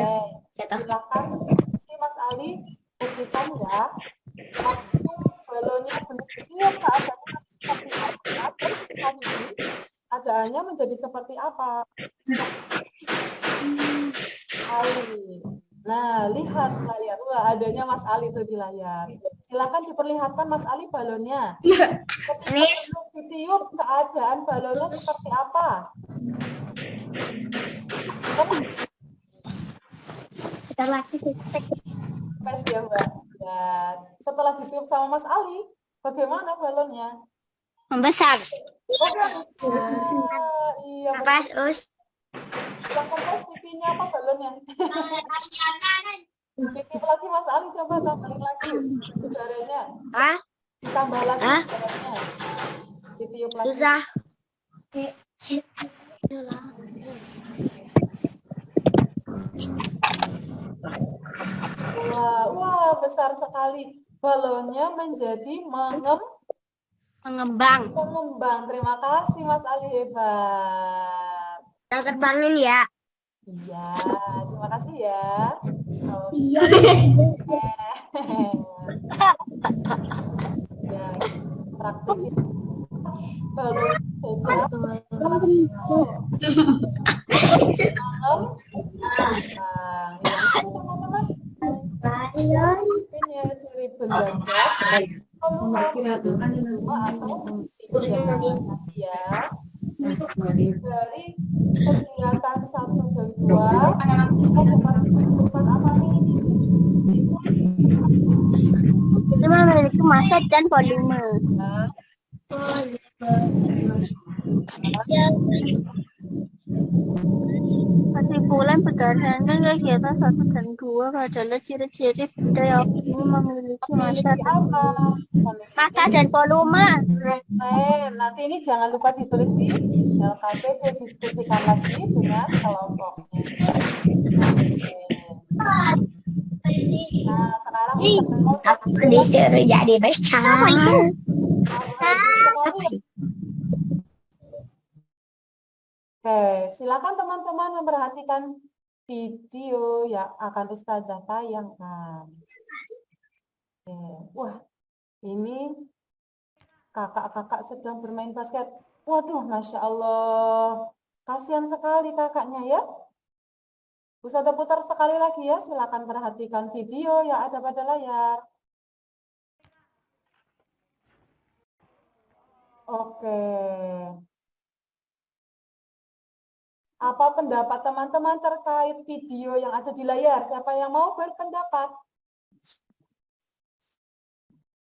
Speaker 1: Silakan. Ini Mas Ali buktikan ya. Balonnya bentuk keadaannya seperti apa? Keadaannya menjadi seperti apa? Ali. Nah, lihat layar. Wah, adanya Mas Ali itu di layar. Silakan diperlihatkan Mas Ali balonnya.
Speaker 2: Ini
Speaker 1: Ditiup, keadaan balonnya seperti apa?
Speaker 2: kita lagi cek.
Speaker 1: Pas ya, Mbak. Ya, setelah ditiup sama Mas Ali, bagaimana balonnya?
Speaker 2: Membesar.
Speaker 1: Iya,
Speaker 2: Pas, Us.
Speaker 1: silakan Mas, TV-nya apa balonnya? Ditiup lagi Mas Ali, coba tambahin lagi udaranya.
Speaker 2: Hah?
Speaker 1: Ditambah lagi udaranya. Ditiup lagi.
Speaker 2: Susah.
Speaker 1: Wah, besar sekali. Balonnya menjadi
Speaker 2: Mengembang.
Speaker 1: Terima kasih Mas Ali, hebat.
Speaker 2: Kita terbangin ya.
Speaker 1: Iya, terima kasih ya.
Speaker 2: Iya.
Speaker 1: Ya, praktik balon ya, ciri benda ya dari kegiatan 1 dan 2 apa nih?
Speaker 2: Itu memiliki massa dan volume. Kesimpulan berdasarkan kegiatan 1 dan 2 adalah ciri-ciri benda yang ini memiliki massa dan volume.
Speaker 1: Nanti ini jangan lupa ditulis di LKP, didiskusikan lagi dengan kelompoknya. Nah, sekarang
Speaker 2: Aku disuruh jadi besar.
Speaker 1: Oke, silakan teman-teman memperhatikan video yang akan Ustazah tayangkan. Oke. Wah, ini Kakak-kakak sedang bermain basket. Waduh, Masya Allah. Kasihan sekali kakaknya ya. Ustazah putar sekali lagi ya. Silakan perhatikan video yang ada pada layar. Oke. Apa pendapat teman-teman terkait video yang ada di layar? Siapa yang mau berpendapat?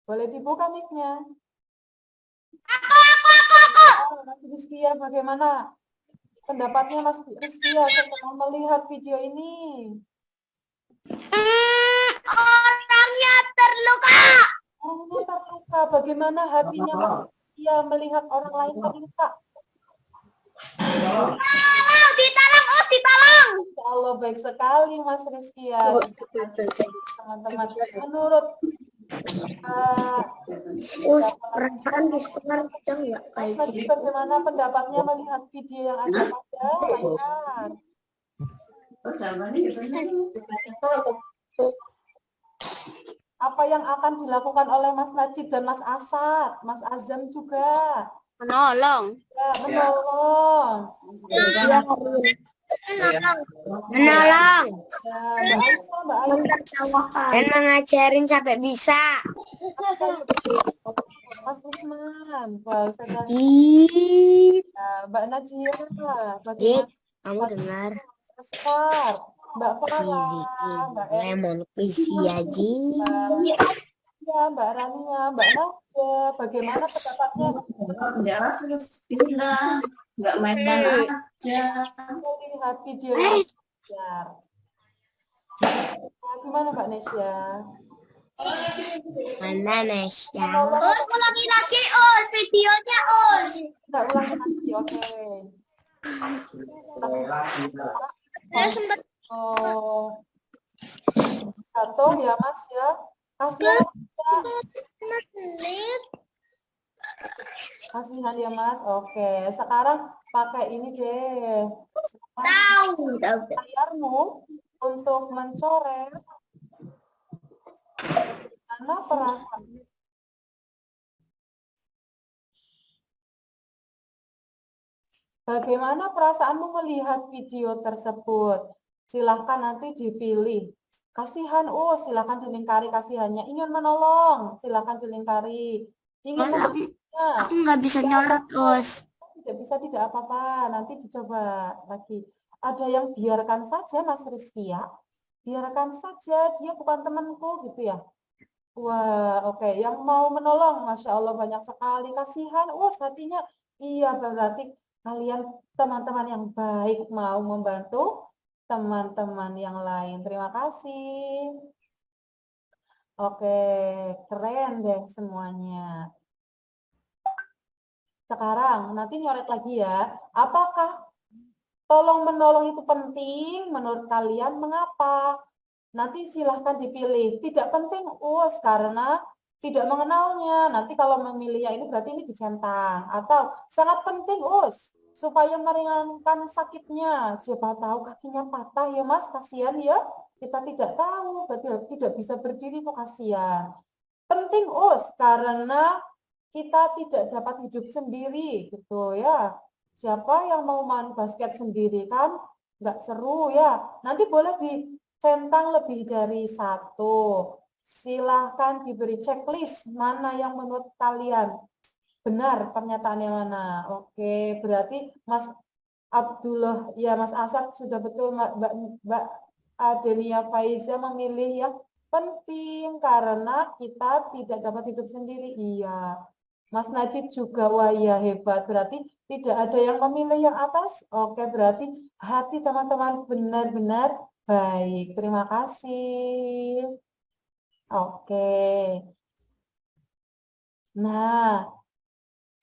Speaker 1: Boleh dibuka mic-nya. Mas Rizkia, bagaimana pendapatnya Mas Rizkia setelah melihat video ini?
Speaker 2: Orangnya terluka.
Speaker 1: Orangnya terluka. Bagaimana hatinya Mas Rizkia melihat orang lain terluka?
Speaker 2: Ditolong.
Speaker 1: Ya Allah, baik sekali Mas Rizkia. Teman-teman, menurut
Speaker 2: Perasaan di sekolah sedang nggak kayak
Speaker 1: Mas, bagaimana pendapatnya melihat video yang ada pada layar? Apa yang akan dilakukan oleh Mas Najib dan Mas Asad, Mas Azam juga?
Speaker 2: menolong.
Speaker 1: Ya, menolong.
Speaker 2: Menolong.
Speaker 1: Ya, Mbak Aisyah, Mbak Aisyah.
Speaker 2: Dan mengajarin sampai bisa.
Speaker 1: Mas Usman, Pak Ustazah. Ya, Mbak Najia, bagaimana?
Speaker 2: Kamu dengar?
Speaker 1: Asfar, Mbak Farah,
Speaker 2: Easy,
Speaker 1: Mbak
Speaker 2: lemon puisi aja.
Speaker 1: Ya, Mbak Rania, Mbak Nadia, bagaimana pendapatnya?
Speaker 4: Nggak main-main aja.
Speaker 1: Lihat video yang belajar. Gimana Mbak Nesya?
Speaker 2: Mana Nesya?
Speaker 1: Ulangi
Speaker 2: lagi videonya
Speaker 1: Nggak ulangi lagi, oke.
Speaker 2: Sempat
Speaker 1: Oh, jatuh ya Mas ya. Kasihan ya. Kasihan ya Mas. Oke, sekarang pakai ini deh. Layarmu untuk mencoret mana perasaan. Bagaimana perasaanmu melihat video tersebut? Silahkan nanti dipilih. Kasihan, silahkan dilingkari kasihannya. Ingin menolong, silahkan dilingkari. Ingin membantunya.
Speaker 2: Aku nggak bisa nyorot,
Speaker 1: Tidak bisa, tidak apa-apa. Nanti dicoba lagi. Ada yang biarkan saja, Mas Rizky ya. Biarkan saja, dia bukan temanku gitu ya. Wah, oke. Yang mau menolong, Masya Allah banyak sekali. Kasihan, hatinya. Iya, berarti kalian teman-teman yang baik mau membantu teman-teman yang lain. Terima kasih. Oke, keren deh semuanya. Sekarang, nanti nyoret lagi ya. Apakah tolong-menolong itu penting menurut kalian? Mengapa? Nanti silahkan dipilih. Tidak penting, karena tidak mengenalnya. Nanti kalau memilihnya ini berarti ini dicentang. Atau sangat penting, supaya meringankan sakitnya. Siapa tahu kakinya patah ya Mas, kasihan ya. Kita tidak tahu, berarti tidak bisa berdiri, kok kasihan. Penting, karena kita tidak dapat hidup sendiri, gitu ya. Siapa yang mau main basket sendiri kan? Nggak seru ya. Nanti boleh dicentang lebih dari satu. Silahkan diberi checklist mana yang menurut kalian benar pernyataannya mana. Oke, berarti Mas Abdullah, ya Mas Asad sudah betul, Mbak Adenia Faiza memilih yang penting karena kita tidak dapat hidup sendiri. Iya. Mas Najib juga, wah ya hebat. Berarti tidak ada yang memilih yang atas. Oke, berarti hati teman-teman benar-benar baik. Terima kasih. Oke. Nah,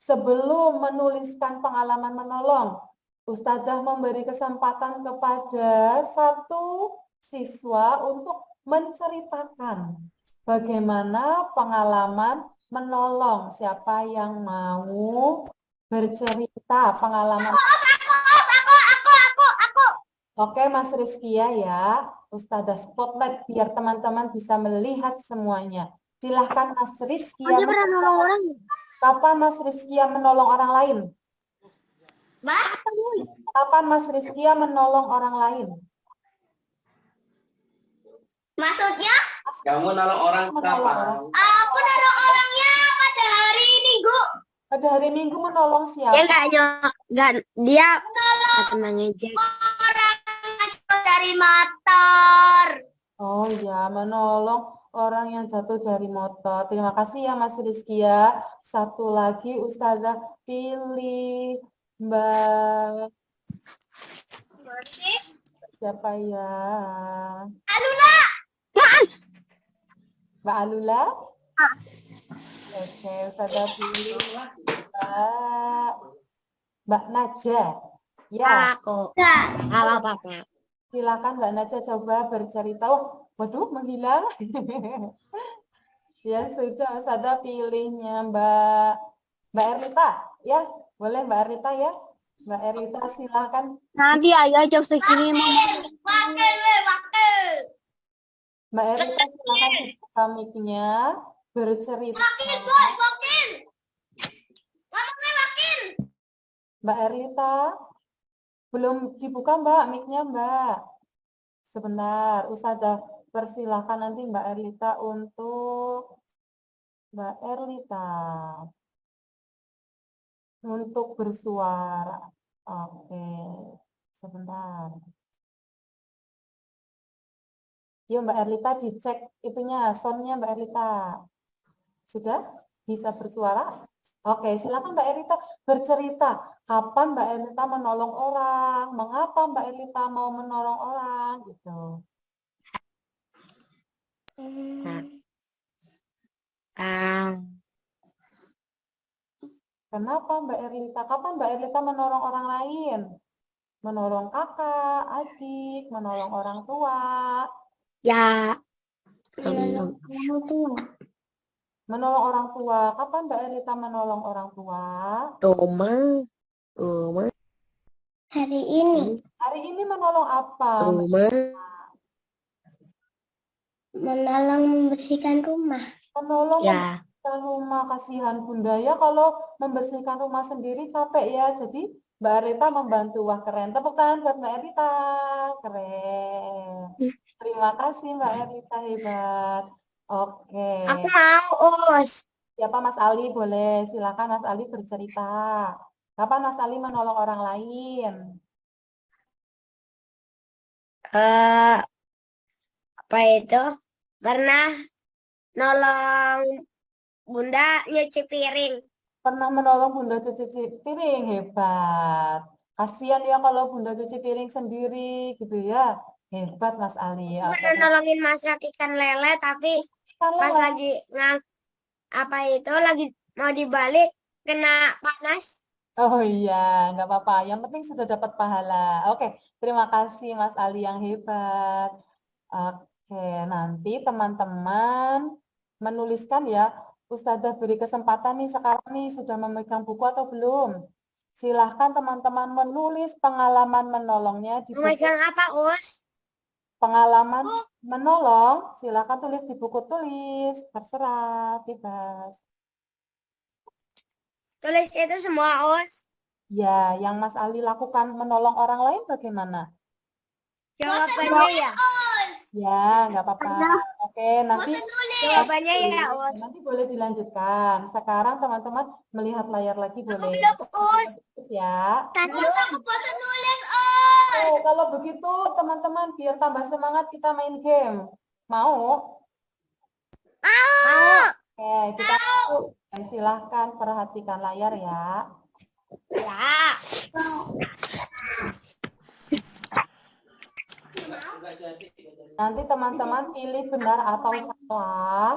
Speaker 1: sebelum menuliskan pengalaman menolong, Ustadzah memberi kesempatan kepada satu siswa untuk menceritakan bagaimana pengalaman menolong. Siapa yang mau bercerita pengalaman?
Speaker 2: Aku.
Speaker 1: Oke, Mas Rizkia ya. Ustadzah spotlight biar teman-teman bisa melihat semuanya. Silahkan Mas Rizkia
Speaker 2: Dia pernah nolong orang.
Speaker 1: Kapan Mas Rizkia menolong orang lain? Kapan Mas Rizkia menolong orang lain?
Speaker 2: Maksudnya?
Speaker 4: Kamu nolong orang
Speaker 1: Menolong orang.
Speaker 2: Aku nolong orangnya pada hari Minggu.
Speaker 1: Pada hari Minggu menolong
Speaker 2: Dia
Speaker 1: siapa?
Speaker 2: dia ngejek orang jatuh dari motor.
Speaker 1: Oh ya, menolong orang yang jatuh dari motor. Terima kasih ya Mas Rizkia. Satu lagi Ustazah pilih Mbak siapa ya?
Speaker 2: Alula.
Speaker 1: Mbak Alula? Oke, Ustazah pilih Mbak Naja. Ya,
Speaker 2: Aku. Apa apa?
Speaker 1: silakan Mbak Naja coba bercerita. Oh, waduh, menghilang. Ya sudah, Ustazah pilihnya Mbak Erlita. Ya, boleh Mbak Erlita ya. Mbak Erlita silakan.
Speaker 2: Nanti ayah jam segini mau wakil.
Speaker 1: Mbak Erlita silakan dibuka mic-nya bercerita.
Speaker 2: Wakil.
Speaker 1: Mbak Erlita belum dibuka Mbak mic-nya Mbak. Sebentar, Ustazah persilahkan nanti Mbak Erlita untuk bersuara. Oke, sebentar. Yuk Mbak Erlita dicek itunya, sound-nya Mbak Erlita. Sudah bisa bersuara? Oke, silakan Mbak Erlita bercerita. Kapan Mbak Erlita menolong orang? Mengapa Mbak Erlita mau menolong orang? Gitu. Kenapa Mbak Erlita? Kapan Mbak Erlita menolong orang lain? Menolong kakak, adik, menolong orang tua.
Speaker 2: Ya.
Speaker 1: Menolong orang tua. Kapan Mbak Erlita menolong orang tua?
Speaker 2: Rumah. Hari ini.
Speaker 1: Hari ini menolong apa?
Speaker 2: Menolong membersihkan rumah.
Speaker 1: Menolong
Speaker 2: Ya.
Speaker 1: membersihkan rumah. Kasihan Bunda ya kalau membersihkan rumah sendiri capek ya. Jadi Mbak Erlita membantu. Wah keren. Tepuk tangan buat Mbak Erlita. Keren. Terima kasih Mbak Erlita, hebat. Oke.
Speaker 2: Aku mau
Speaker 1: Siapa Mas Ali? Boleh. Silakan Mas Ali bercerita. Kapan Mas Ali menolong orang lain?
Speaker 2: Apa itu? Pernah nolong Bunda nyuci piring.
Speaker 1: Pernah menolong Bunda cuci piring, hebat. Kasihan ya kalau Bunda cuci piring sendiri gitu ya. Hebat Mas Ali.
Speaker 2: Pernah nolongin masak ikan lele tapi
Speaker 1: Kalau
Speaker 2: pas lagi lagi mau dibalik kena panas.
Speaker 1: oh iya, nggak apa-apa. Yang penting sudah dapat pahala. Oke, terima kasih Mas Ali yang hebat. Oke, nanti teman-teman menuliskan ya. Ustazah beri kesempatan nih sekarang nih sudah memegang buku atau belum? Silahkan teman-teman menulis pengalaman menolongnya di buku.
Speaker 2: Memegang apa, Us?
Speaker 1: Pengalaman menolong, silahkan tulis di buku tulis. Terserah, bebas.
Speaker 2: Tulis itu semua, Us.
Speaker 1: Ya, yang Mas Ali lakukan menolong orang lain bagaimana?
Speaker 2: Jawabannya ya.
Speaker 1: Ya, nggak apa-apa. Oke, nanti
Speaker 2: Jawabannya ya, Us.
Speaker 1: nanti boleh dilanjutkan. Sekarang teman-teman melihat layar lagi boleh.
Speaker 2: Us.
Speaker 1: Ya.
Speaker 2: Tadi aku bosan nulis,
Speaker 1: Oh, kalau begitu teman-teman biar tambah semangat kita main game. Mau?
Speaker 2: Mau.
Speaker 1: Oke, kita silahkan perhatikan layar ya.
Speaker 2: Ya.
Speaker 1: Nanti teman-teman pilih benar atau salah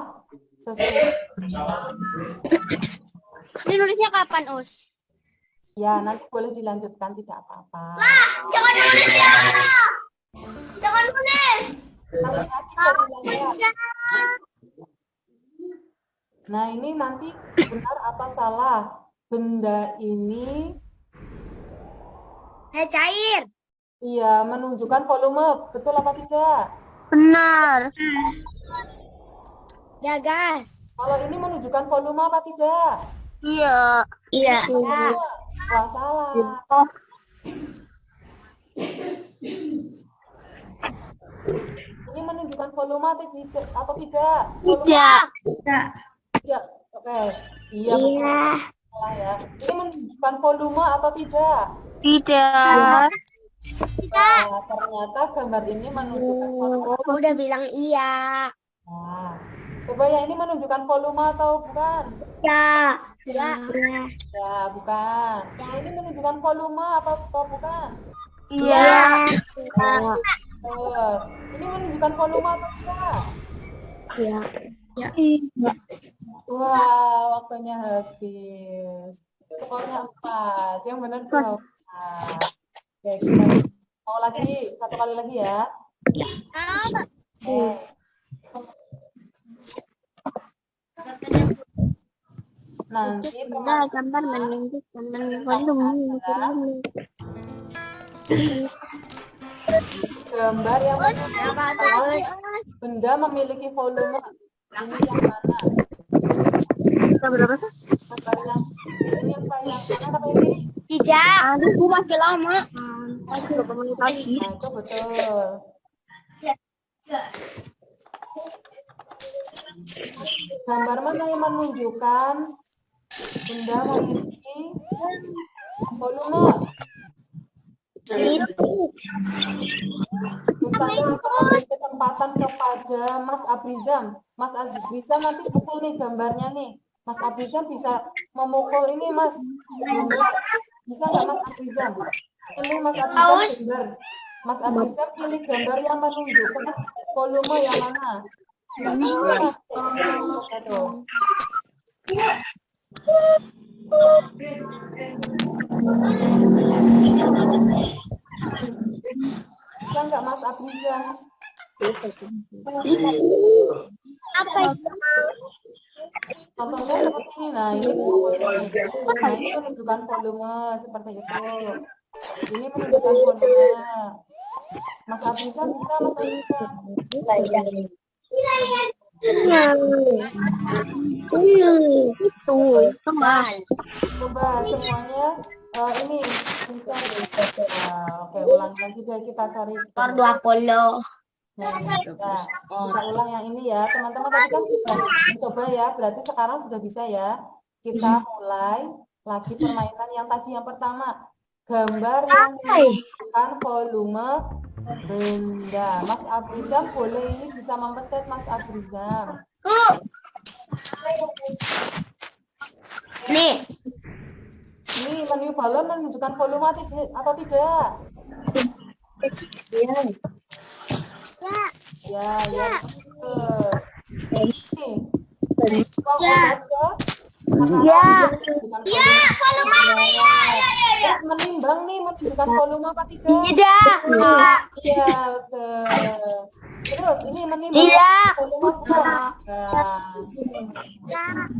Speaker 1: sesuai.
Speaker 2: Ini nulisnya kapan, Us?
Speaker 1: Ya, nanti boleh dilanjutkan tidak apa-apa.
Speaker 2: Jangan nulis ya. Jangan nulis.
Speaker 1: Nah, ini nanti benar apa salah? Benda ini
Speaker 2: Cair.
Speaker 1: iya menunjukkan volume, betul apa tidak?
Speaker 2: Benar. Ya, gas.
Speaker 1: Kalau ini menunjukkan volume apa tidak?
Speaker 2: Iya. Iya.
Speaker 1: Wah, salah. Ini menunjukkan volume atau tidak?
Speaker 2: Tidak.
Speaker 1: Tidak. Oke. Iya, betul. Salah ya. Ini menunjukkan volume atau tidak?
Speaker 2: Tidak.
Speaker 1: Nah, ternyata gambar ini menunjukkan volume.
Speaker 2: Aku udah bilang iya.
Speaker 1: Nah, coba yang ini menunjukkan volume atau bukan?
Speaker 2: Ya. Ya.
Speaker 1: Ya, bukan. Yang ini menunjukkan volume atau bukan?
Speaker 2: Iya.
Speaker 1: Ini menunjukkan volume atau tidak?
Speaker 2: Iya.
Speaker 1: Wah, waktunya habis. Skornya 4. Yang benar jawab. Oke, kita mau lagi, satu kali lagi ya. Nanti
Speaker 2: gambar
Speaker 1: gambar yang benda memiliki volume ini yang mana?
Speaker 2: Berapa sih?
Speaker 1: Gambar yang ini yang mana apa ini?
Speaker 2: Tidak. Aduh, masih lama. Masih berapa menit lagi?
Speaker 1: Nah, itu betul. Gambar mana yang menunjukkan benda memiliki volume? Ustazah memberi kesempatan kepada Mas Abrizam. Mas Abrizam nanti pukul nih gambarnya nih. Mas Abrizam bisa memukul ini Mas. Bisa nggak Mas Abrizam? Pilih Mas Abrizam gambar. Mas Abrizam pilih gambar yang menunjukkan volume yang mana? Bisa nggak Mas Abrizam?
Speaker 2: Apa itu?
Speaker 1: Contohnya seperti ini. Nah, ini volume. Nah, ini menunjukkan volume seperti itu. Ini menunjukkan volume. Mas Abrizam bisa, Mas Abrizam.
Speaker 2: Itu teman.
Speaker 1: Coba semuanya ini bisa. Oke, ulang lagi deh kita cari.
Speaker 2: Skor 20.
Speaker 1: Nah, kita ulang yang ini ya. Teman-teman tadi kan sudah mencoba ya. Berarti sekarang sudah bisa ya. Kita mulai lagi permainan yang tadi yang pertama. Gambar yang menunjukkan volume benda. Mas Abrizam boleh ini bisa mempencet Mas Abrizam.
Speaker 2: Nih.
Speaker 1: Ini menu balon menunjukkan volume atau tidak? Ya. Ini.
Speaker 2: Volumenya.
Speaker 1: Terus menimbang nih menunjukkan volume apa tidak?
Speaker 2: Tidak.
Speaker 1: Iya, betul. Terus ini menimbang volume apa?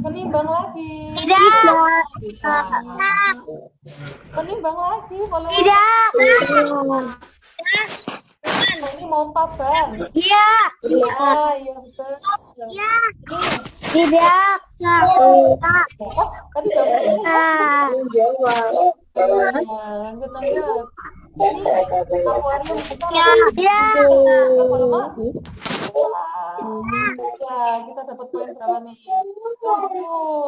Speaker 1: Menimbang lagi.
Speaker 2: Tidak.
Speaker 1: Menimbang lagi volume.
Speaker 2: Tidak.
Speaker 1: Ini mompa ban.
Speaker 2: Iya.
Speaker 1: Iya betul.
Speaker 2: Iya. Tidak.
Speaker 1: Oh, tadi jawab. Lanjut. Ini akuarium bukan?
Speaker 2: Iya.
Speaker 1: Ya, kita dapat poin berapa nih?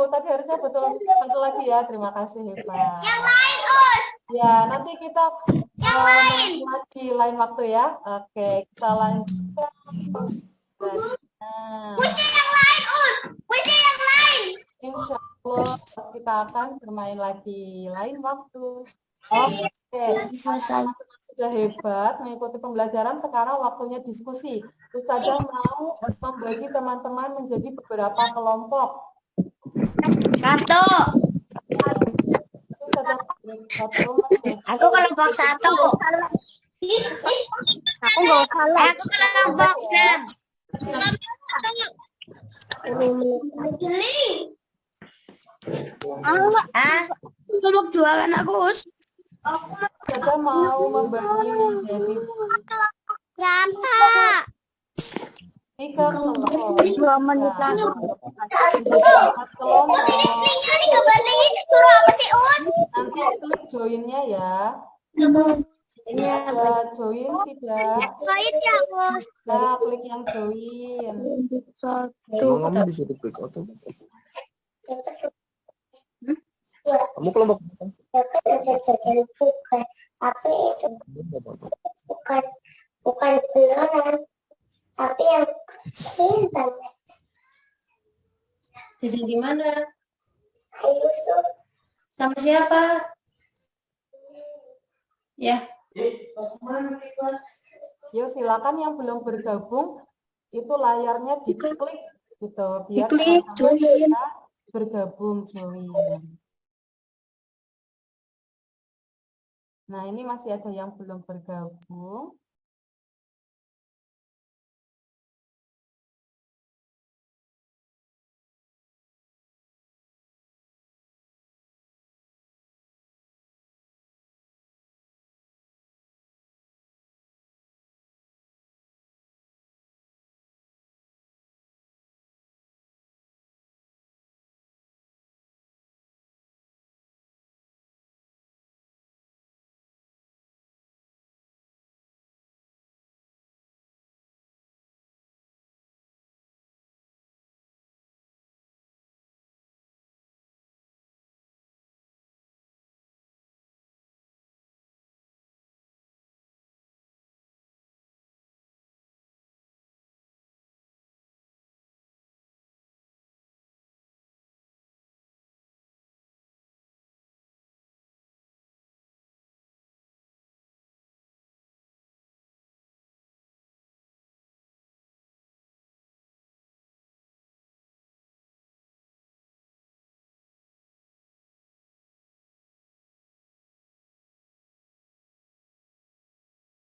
Speaker 1: Tadi harusnya betul lagi ya. Terima kasih, Hepa.
Speaker 2: Yang lain, Us.
Speaker 1: Ya, nanti kita lagi lain waktu ya. Oke, kita lanjutkan.
Speaker 2: Puisi yang lain, Us. Puisi yang lain.
Speaker 1: Insya Allah kita akan bermain lagi lain waktu. Oke, sudah hebat mengikuti pembelajaran. Sekarang waktunya diskusi. Ustazah mau membagi teman-teman menjadi beberapa kelompok.
Speaker 2: 1. Aku kelompok 1. Aku nggak kalah. Aku kelompok 6. Kelompok 2 kan aku, Us.
Speaker 1: Kita mau membagi menjadi
Speaker 2: berapa?
Speaker 1: 3 kelompok.
Speaker 2: 2 menit lagi.
Speaker 1: Empat kelompok.
Speaker 2: Suruh apa sih, Us?
Speaker 1: Nanti klik join-nya ya. Ada join tidak?
Speaker 2: Join ya, Us.
Speaker 1: Nah, klik yang join.
Speaker 5: Kamu disuruh klik auto. Kamu kelompok apa?
Speaker 6: Bukan, tapi itu bukan beneran, tapi yang internet.
Speaker 4: Jajan di mana?
Speaker 6: Ayo tuh,
Speaker 4: Sama siapa? Ya.
Speaker 1: Yuk silakan yang belum bergabung itu layarnya diklik gitu biar
Speaker 4: Diklik,
Speaker 1: teman-teman
Speaker 4: join.
Speaker 1: bisa bergabung join. Nah, ini masih ada yang belum bergabung.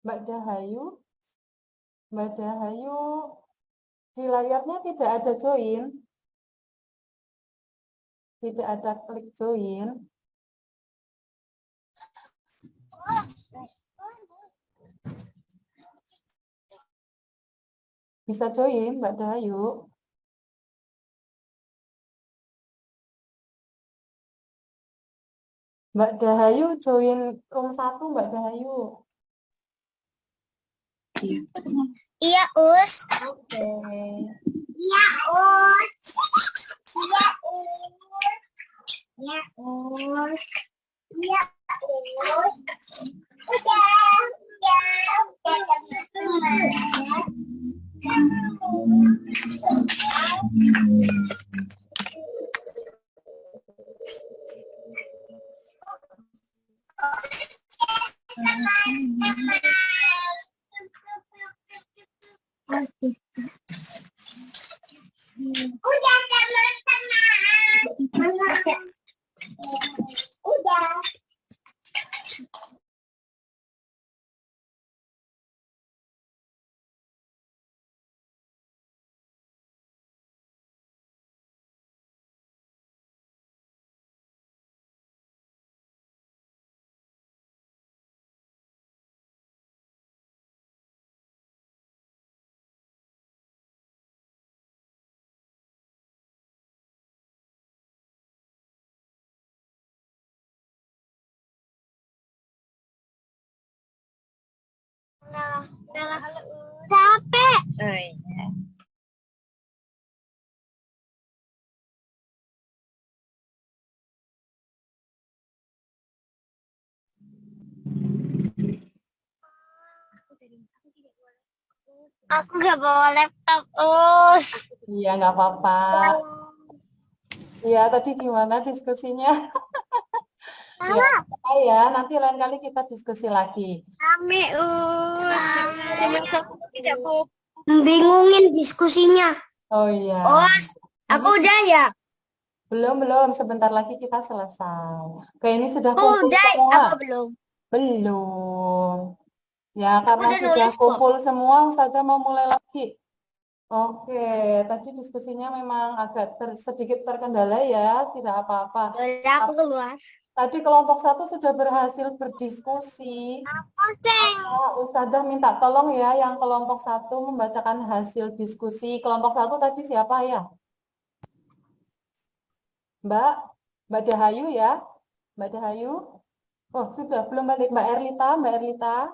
Speaker 1: Mbak Dahayu, di layarnya tidak ada join, tidak ada klik join. Bisa join, Mbak Dahayu. Mbak Dahayu join room 1, Mbak Dahayu.
Speaker 2: Iya, Us.
Speaker 1: Oke.
Speaker 2: Iya, Us. Iya, Us. Iya, Us. Iya, Us. Udah, teman-teman. Udah. Capek. Oh, iya. Aku gak bawa laptop,
Speaker 1: Iya, nggak apa-apa. Iya, tadi gimana diskusinya? Ya, nanti lain kali kita diskusi lagi.
Speaker 2: Rame, tidak mau membingungin diskusinya.
Speaker 1: Oh iya.
Speaker 2: Aku udah ya.
Speaker 1: Belum, sebentar lagi kita selesai. Oke, ini sudah
Speaker 2: Aku
Speaker 1: kumpul
Speaker 2: udah,
Speaker 1: semua?
Speaker 2: apa belum?
Speaker 1: Belum. Ya, karena
Speaker 2: udah
Speaker 1: sudah
Speaker 2: nulis kok.
Speaker 1: kumpul semua, Ustazah mau mulai lagi. Oke, tadi diskusinya memang agak sedikit terkendala ya, tidak apa-apa.
Speaker 2: Udah aku keluar.
Speaker 1: Tadi kelompok 1 sudah berhasil berdiskusi.
Speaker 2: Oke.
Speaker 1: Ustazah minta tolong ya, yang kelompok 1 membacakan hasil diskusi. Kelompok 1 tadi siapa ya? Mbak Dahayu ya. Mbak Dahayu. Oh, sudah belum balik Mbak Erlita, Mbak Erlita.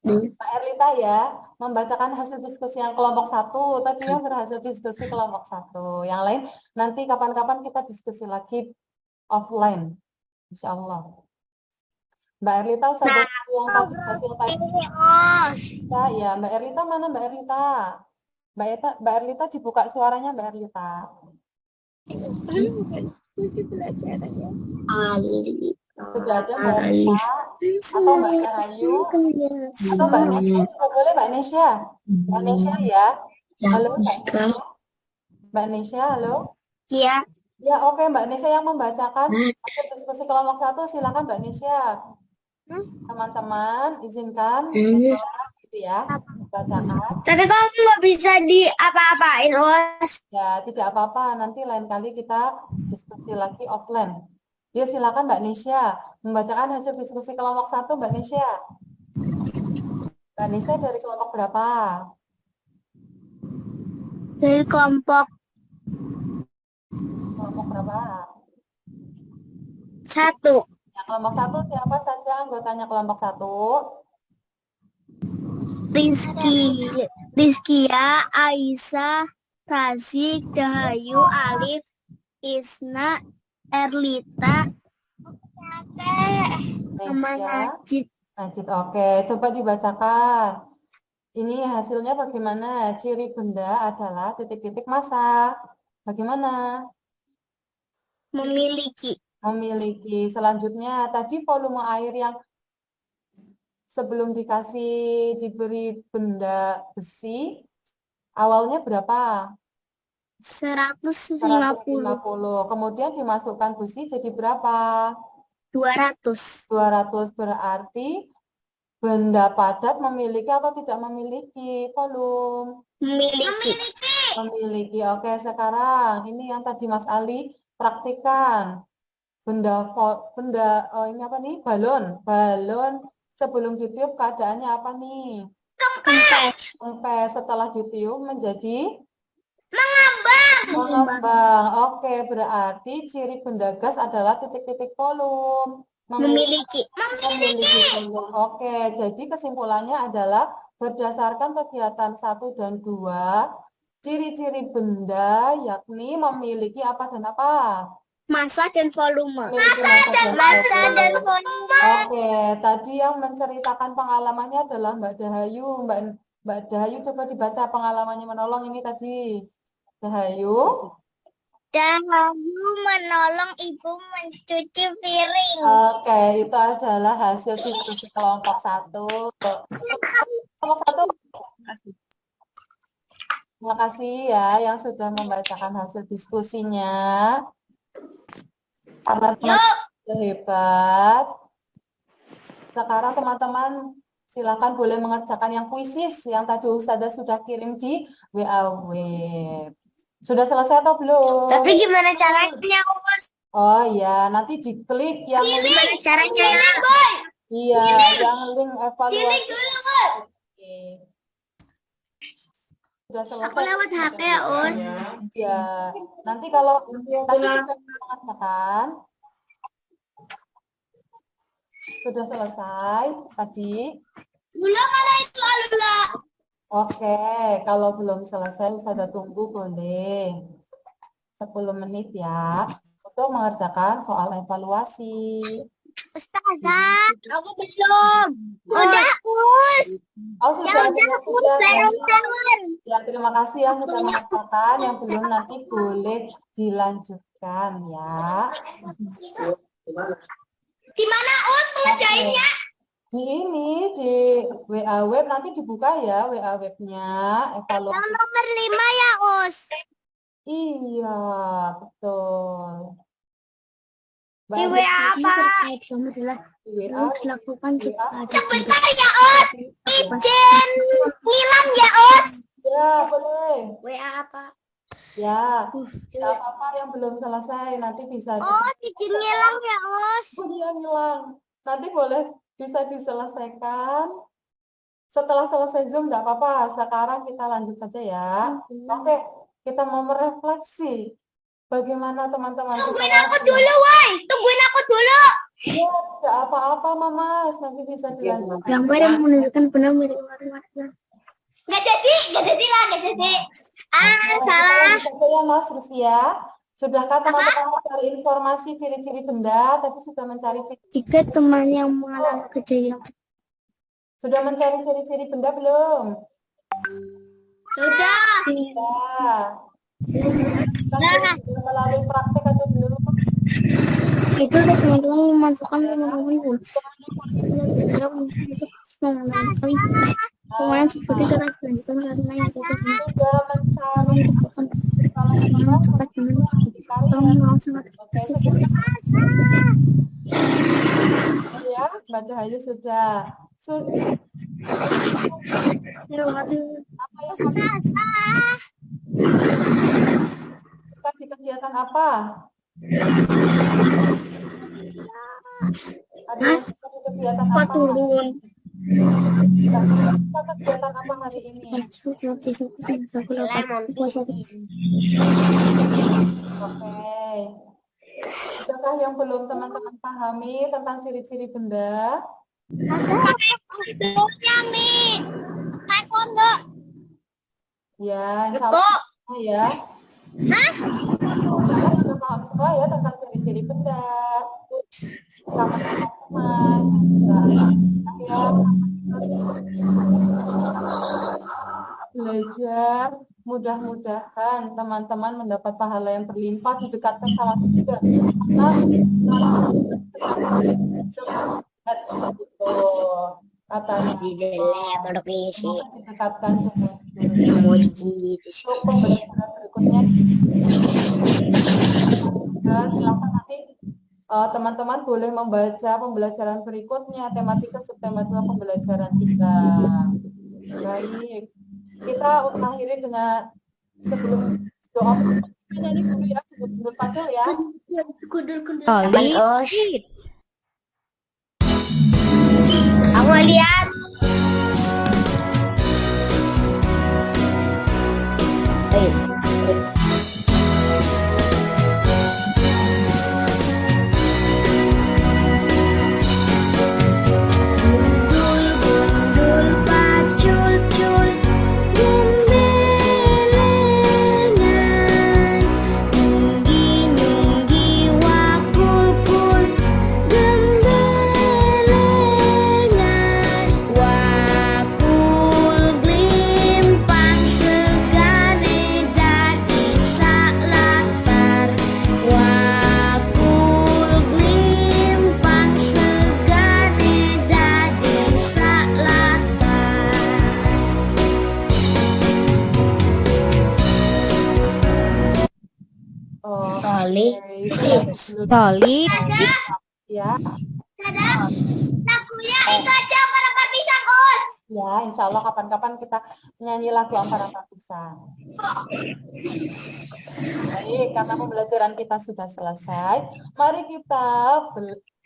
Speaker 1: Mbak Erlita ya, membacakan hasil diskusi yang kelompok 1. Tadi yang berhasil diskusi kelompok 1. Yang lain nanti kapan-kapan kita diskusi lagi offline. Insya Allah. Mbak Erlita sudah yang tadi hasil tadi. Ya, Mbak Erlita mana Mbak Erlita? Mbak Erlita dibuka suaranya Mbak Erlita. Sudah ada Mbak Erlita atau Mbak Cahayu atau Mbak Nesya juga boleh Mbak Nesya. Mbak Nesya ya. Halo Mbak Nesya. Mbak Nesya, halo.
Speaker 2: Iya.
Speaker 1: Ya, oke Mbak Nesya yang membacakan hasil diskusi kelompok 1, silakan Mbak Nesya. Teman-teman, izinkan gitu ya, bacakan.
Speaker 6: Tapi kamu nggak bisa di apa-apain, Os.
Speaker 1: Ya, tidak apa-apa. Nanti lain kali kita diskusi lagi offline. Ya, silakan Mbak Nesya membacakan hasil diskusi kelompok 1, Mbak Nesya. Mbak Nesya dari kelompok berapa?
Speaker 2: Dari kelompok
Speaker 1: Berapa?
Speaker 2: 1.
Speaker 1: Ya, kelompok 1 siapa saja anggotanya kelompok 1?
Speaker 2: Rizkia, Aisyah, Razik, Dahayu, Alif, Isna, Erlita, sama Najib.
Speaker 1: Najib, oke. Coba dibacakan. Ini hasilnya bagaimana? Ciri benda adalah titik-titik massa. Bagaimana?
Speaker 2: Memiliki.
Speaker 1: Memiliki. Selanjutnya, tadi volume air yang sebelum diberi benda besi, awalnya berapa?
Speaker 2: 150.
Speaker 1: 150. Kemudian dimasukkan besi jadi berapa?
Speaker 2: 200.
Speaker 1: 200 berarti benda padat memiliki atau tidak memiliki volume?
Speaker 2: Memiliki.
Speaker 1: Memiliki. Oke, sekarang ini yang tadi Mas Ali praktikan. Ini apa nih? Balon sebelum ditiup keadaannya apa nih? Kempes. Setelah ditiup menjadi mengembang. Oke, berarti ciri benda gas adalah titik-titik volume.
Speaker 2: Memiliki.
Speaker 1: Volume. Oke, jadi kesimpulannya adalah berdasarkan kegiatan 1 dan 2, ciri-ciri benda yakni memiliki apa dan apa?
Speaker 2: Massa dan volume.
Speaker 1: Massa dan volume. Oke, tadi yang menceritakan pengalamannya adalah Mbak Dahayu. Mbak Dahayu coba dibaca pengalamannya menolong ini tadi. Dahayu.
Speaker 2: Dahayu menolong ibu mencuci piring.
Speaker 1: Oke, itu adalah hasil diskusi kelompok 1. Kelompok 1. Terima kasih ya yang sudah membacakan hasil diskusinya. Teman-teman hebat. Sekarang teman-teman silakan boleh mengerjakan yang kuisis yang tadi Ustazah sudah kirim di WA Web. Sudah selesai atau belum?
Speaker 6: Tapi gimana caranya, Os?
Speaker 1: Oh ya, nanti diklik yang
Speaker 6: Gimana caranya?
Speaker 1: iya, yang link evaluasi. Oke. Sudah selesai.
Speaker 6: Aku lewat HP ya, Os.
Speaker 1: Ya, nanti kalau tadi sudah mengerjakan, sudah selesai tadi.
Speaker 6: Belum ada itu, Alula.
Speaker 1: Oke, kalau belum selesai sudah tunggu boleh 10 menit ya untuk mengerjakan soal evaluasi.
Speaker 2: Ustazah, aku belum.
Speaker 6: Udah, Us.
Speaker 1: Oh, sudah.
Speaker 6: Ya,
Speaker 1: Ya, terima kasih yang sudah mengerjakan. Yang belum nanti boleh dilanjutkan ya.
Speaker 6: Di mana, Us, mengerjainnya?
Speaker 1: Di WA Web nanti dibuka ya WA Webnya evaluasi.
Speaker 6: Nomor 5 ya, Us.
Speaker 1: Iya, betul.
Speaker 6: Di WA apa?
Speaker 1: Di WA.
Speaker 2: Dilakukan
Speaker 6: Sebentar ya, Us. Izin ngilang ya, Us.
Speaker 1: Ya, boleh.
Speaker 6: WA apa?
Speaker 1: Ya, tidak apa-apa yang belum selesai nanti bisa.
Speaker 6: Oh, izin ngilang ya, Us.
Speaker 1: Oh, dia ngilang. Nanti boleh bisa diselesaikan. Setelah selesai Zoom, tidak apa-apa. Sekarang kita lanjut saja ya. Oke, kita mau merefleksi. Bagaimana teman-teman?
Speaker 6: Tungguin aku dulu, woi. Tungguin aku dulu.
Speaker 1: Ya, tidak apa-apa, Mama. Nanti bisa dilanjutkan.
Speaker 2: Gambar yang menunjukkan benar milik warga.
Speaker 6: Nggak jadi lah, nggak jadi. Salah.
Speaker 1: Saja ya, Mas Rusia. Sudahkah teman-teman mencari informasi ciri-ciri benda? Tapi sudah mencari
Speaker 2: Jika teman yang mengalami kejadian
Speaker 1: sudah mencari ciri-ciri benda belum?
Speaker 6: Sudah.
Speaker 1: Sudah melalui praktek atau belum?
Speaker 2: itu deh teman-teman memasukkan teman-teman pun kemudian seperti kata kelanjutan karena yang
Speaker 1: Sudah mencari Oke, ya, Mbak Dahayu sudah. Apa yang kita di kegiatan apa? Ada yang suka di kegiatan apa?
Speaker 2: turun
Speaker 1: Kita kegiatan apa hari ini? Oke. Adakah yang belum teman-teman pahami tentang ciri-ciri benda? Ya, insya Allah ya. Sudah paham semua ya tentang ciri-ciri benda. Sama teman-teman. Belajar, mudah-mudahan teman-teman mendapat pahala yang berlimpah, didekatkan sama juga. Katanya didekatkan dengan pembelajaran berikutnya. Silakan nanti teman-teman boleh membaca pembelajaran berikutnya, tematika subtema 2 pembelajaran 3. Baik, kita akhiri dengan sebelum doa nyanyi dulu ya, sebelum Fadil ya.
Speaker 6: Aku lihat.
Speaker 2: solid
Speaker 1: Ya,
Speaker 6: Lagunya itu aja para pisang, Us.
Speaker 1: ya, insya Allah kapan-kapan kita nyanyi lagu Ampara Pisang. Baik, karena pembelajaran kita sudah selesai, mari kita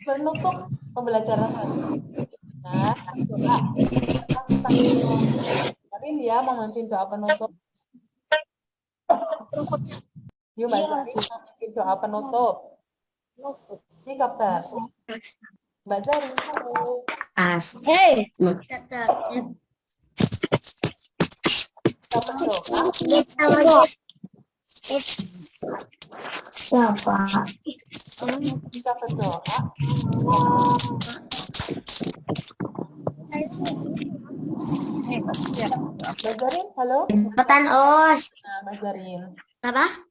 Speaker 1: menutup pembelajaran hari ini. Nah, doa. Tapi dia mau memimpin doa penutup. Yuk, Mbak Zari, memimpin doa penutup. Ini kapten. Mbak Zari, halo. Kita berdoa. Kita berdoa. Mbak Zarin, halo.
Speaker 6: Cepetan, Us.
Speaker 1: Nah, Mbak Zarin.
Speaker 6: Apa?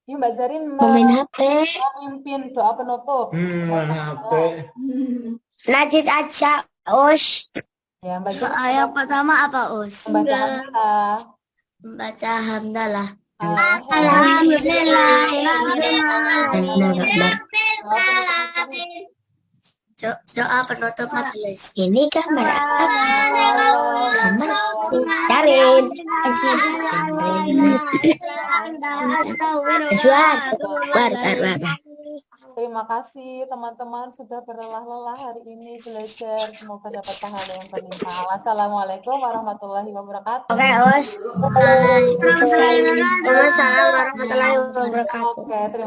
Speaker 1: Ini Mbak Zarin
Speaker 6: Main HP.
Speaker 1: memimpin doa penutup.
Speaker 5: Main HP.
Speaker 6: Najid aja, Us.
Speaker 1: Ya, Mbak Zarin.
Speaker 2: yang pertama apa Us?
Speaker 1: Membaca hamdalah.
Speaker 2: Membaca hamdalah.
Speaker 6: Alhamdulillah.
Speaker 2: Doa penutup majelis.
Speaker 6: Ini kamar apa? Kamar Karin. Jual. War.
Speaker 1: Terima terima kasih teman-teman sudah berlelah-lelah hari ini belajar. Semoga dapat pahala yang berlimpah. Wassalamualaikum warahmatullahi wabarakatuh.
Speaker 6: Oke, Us. Waalaikumsalam warahmatullahi wabarakatuh.
Speaker 1: Oke, terima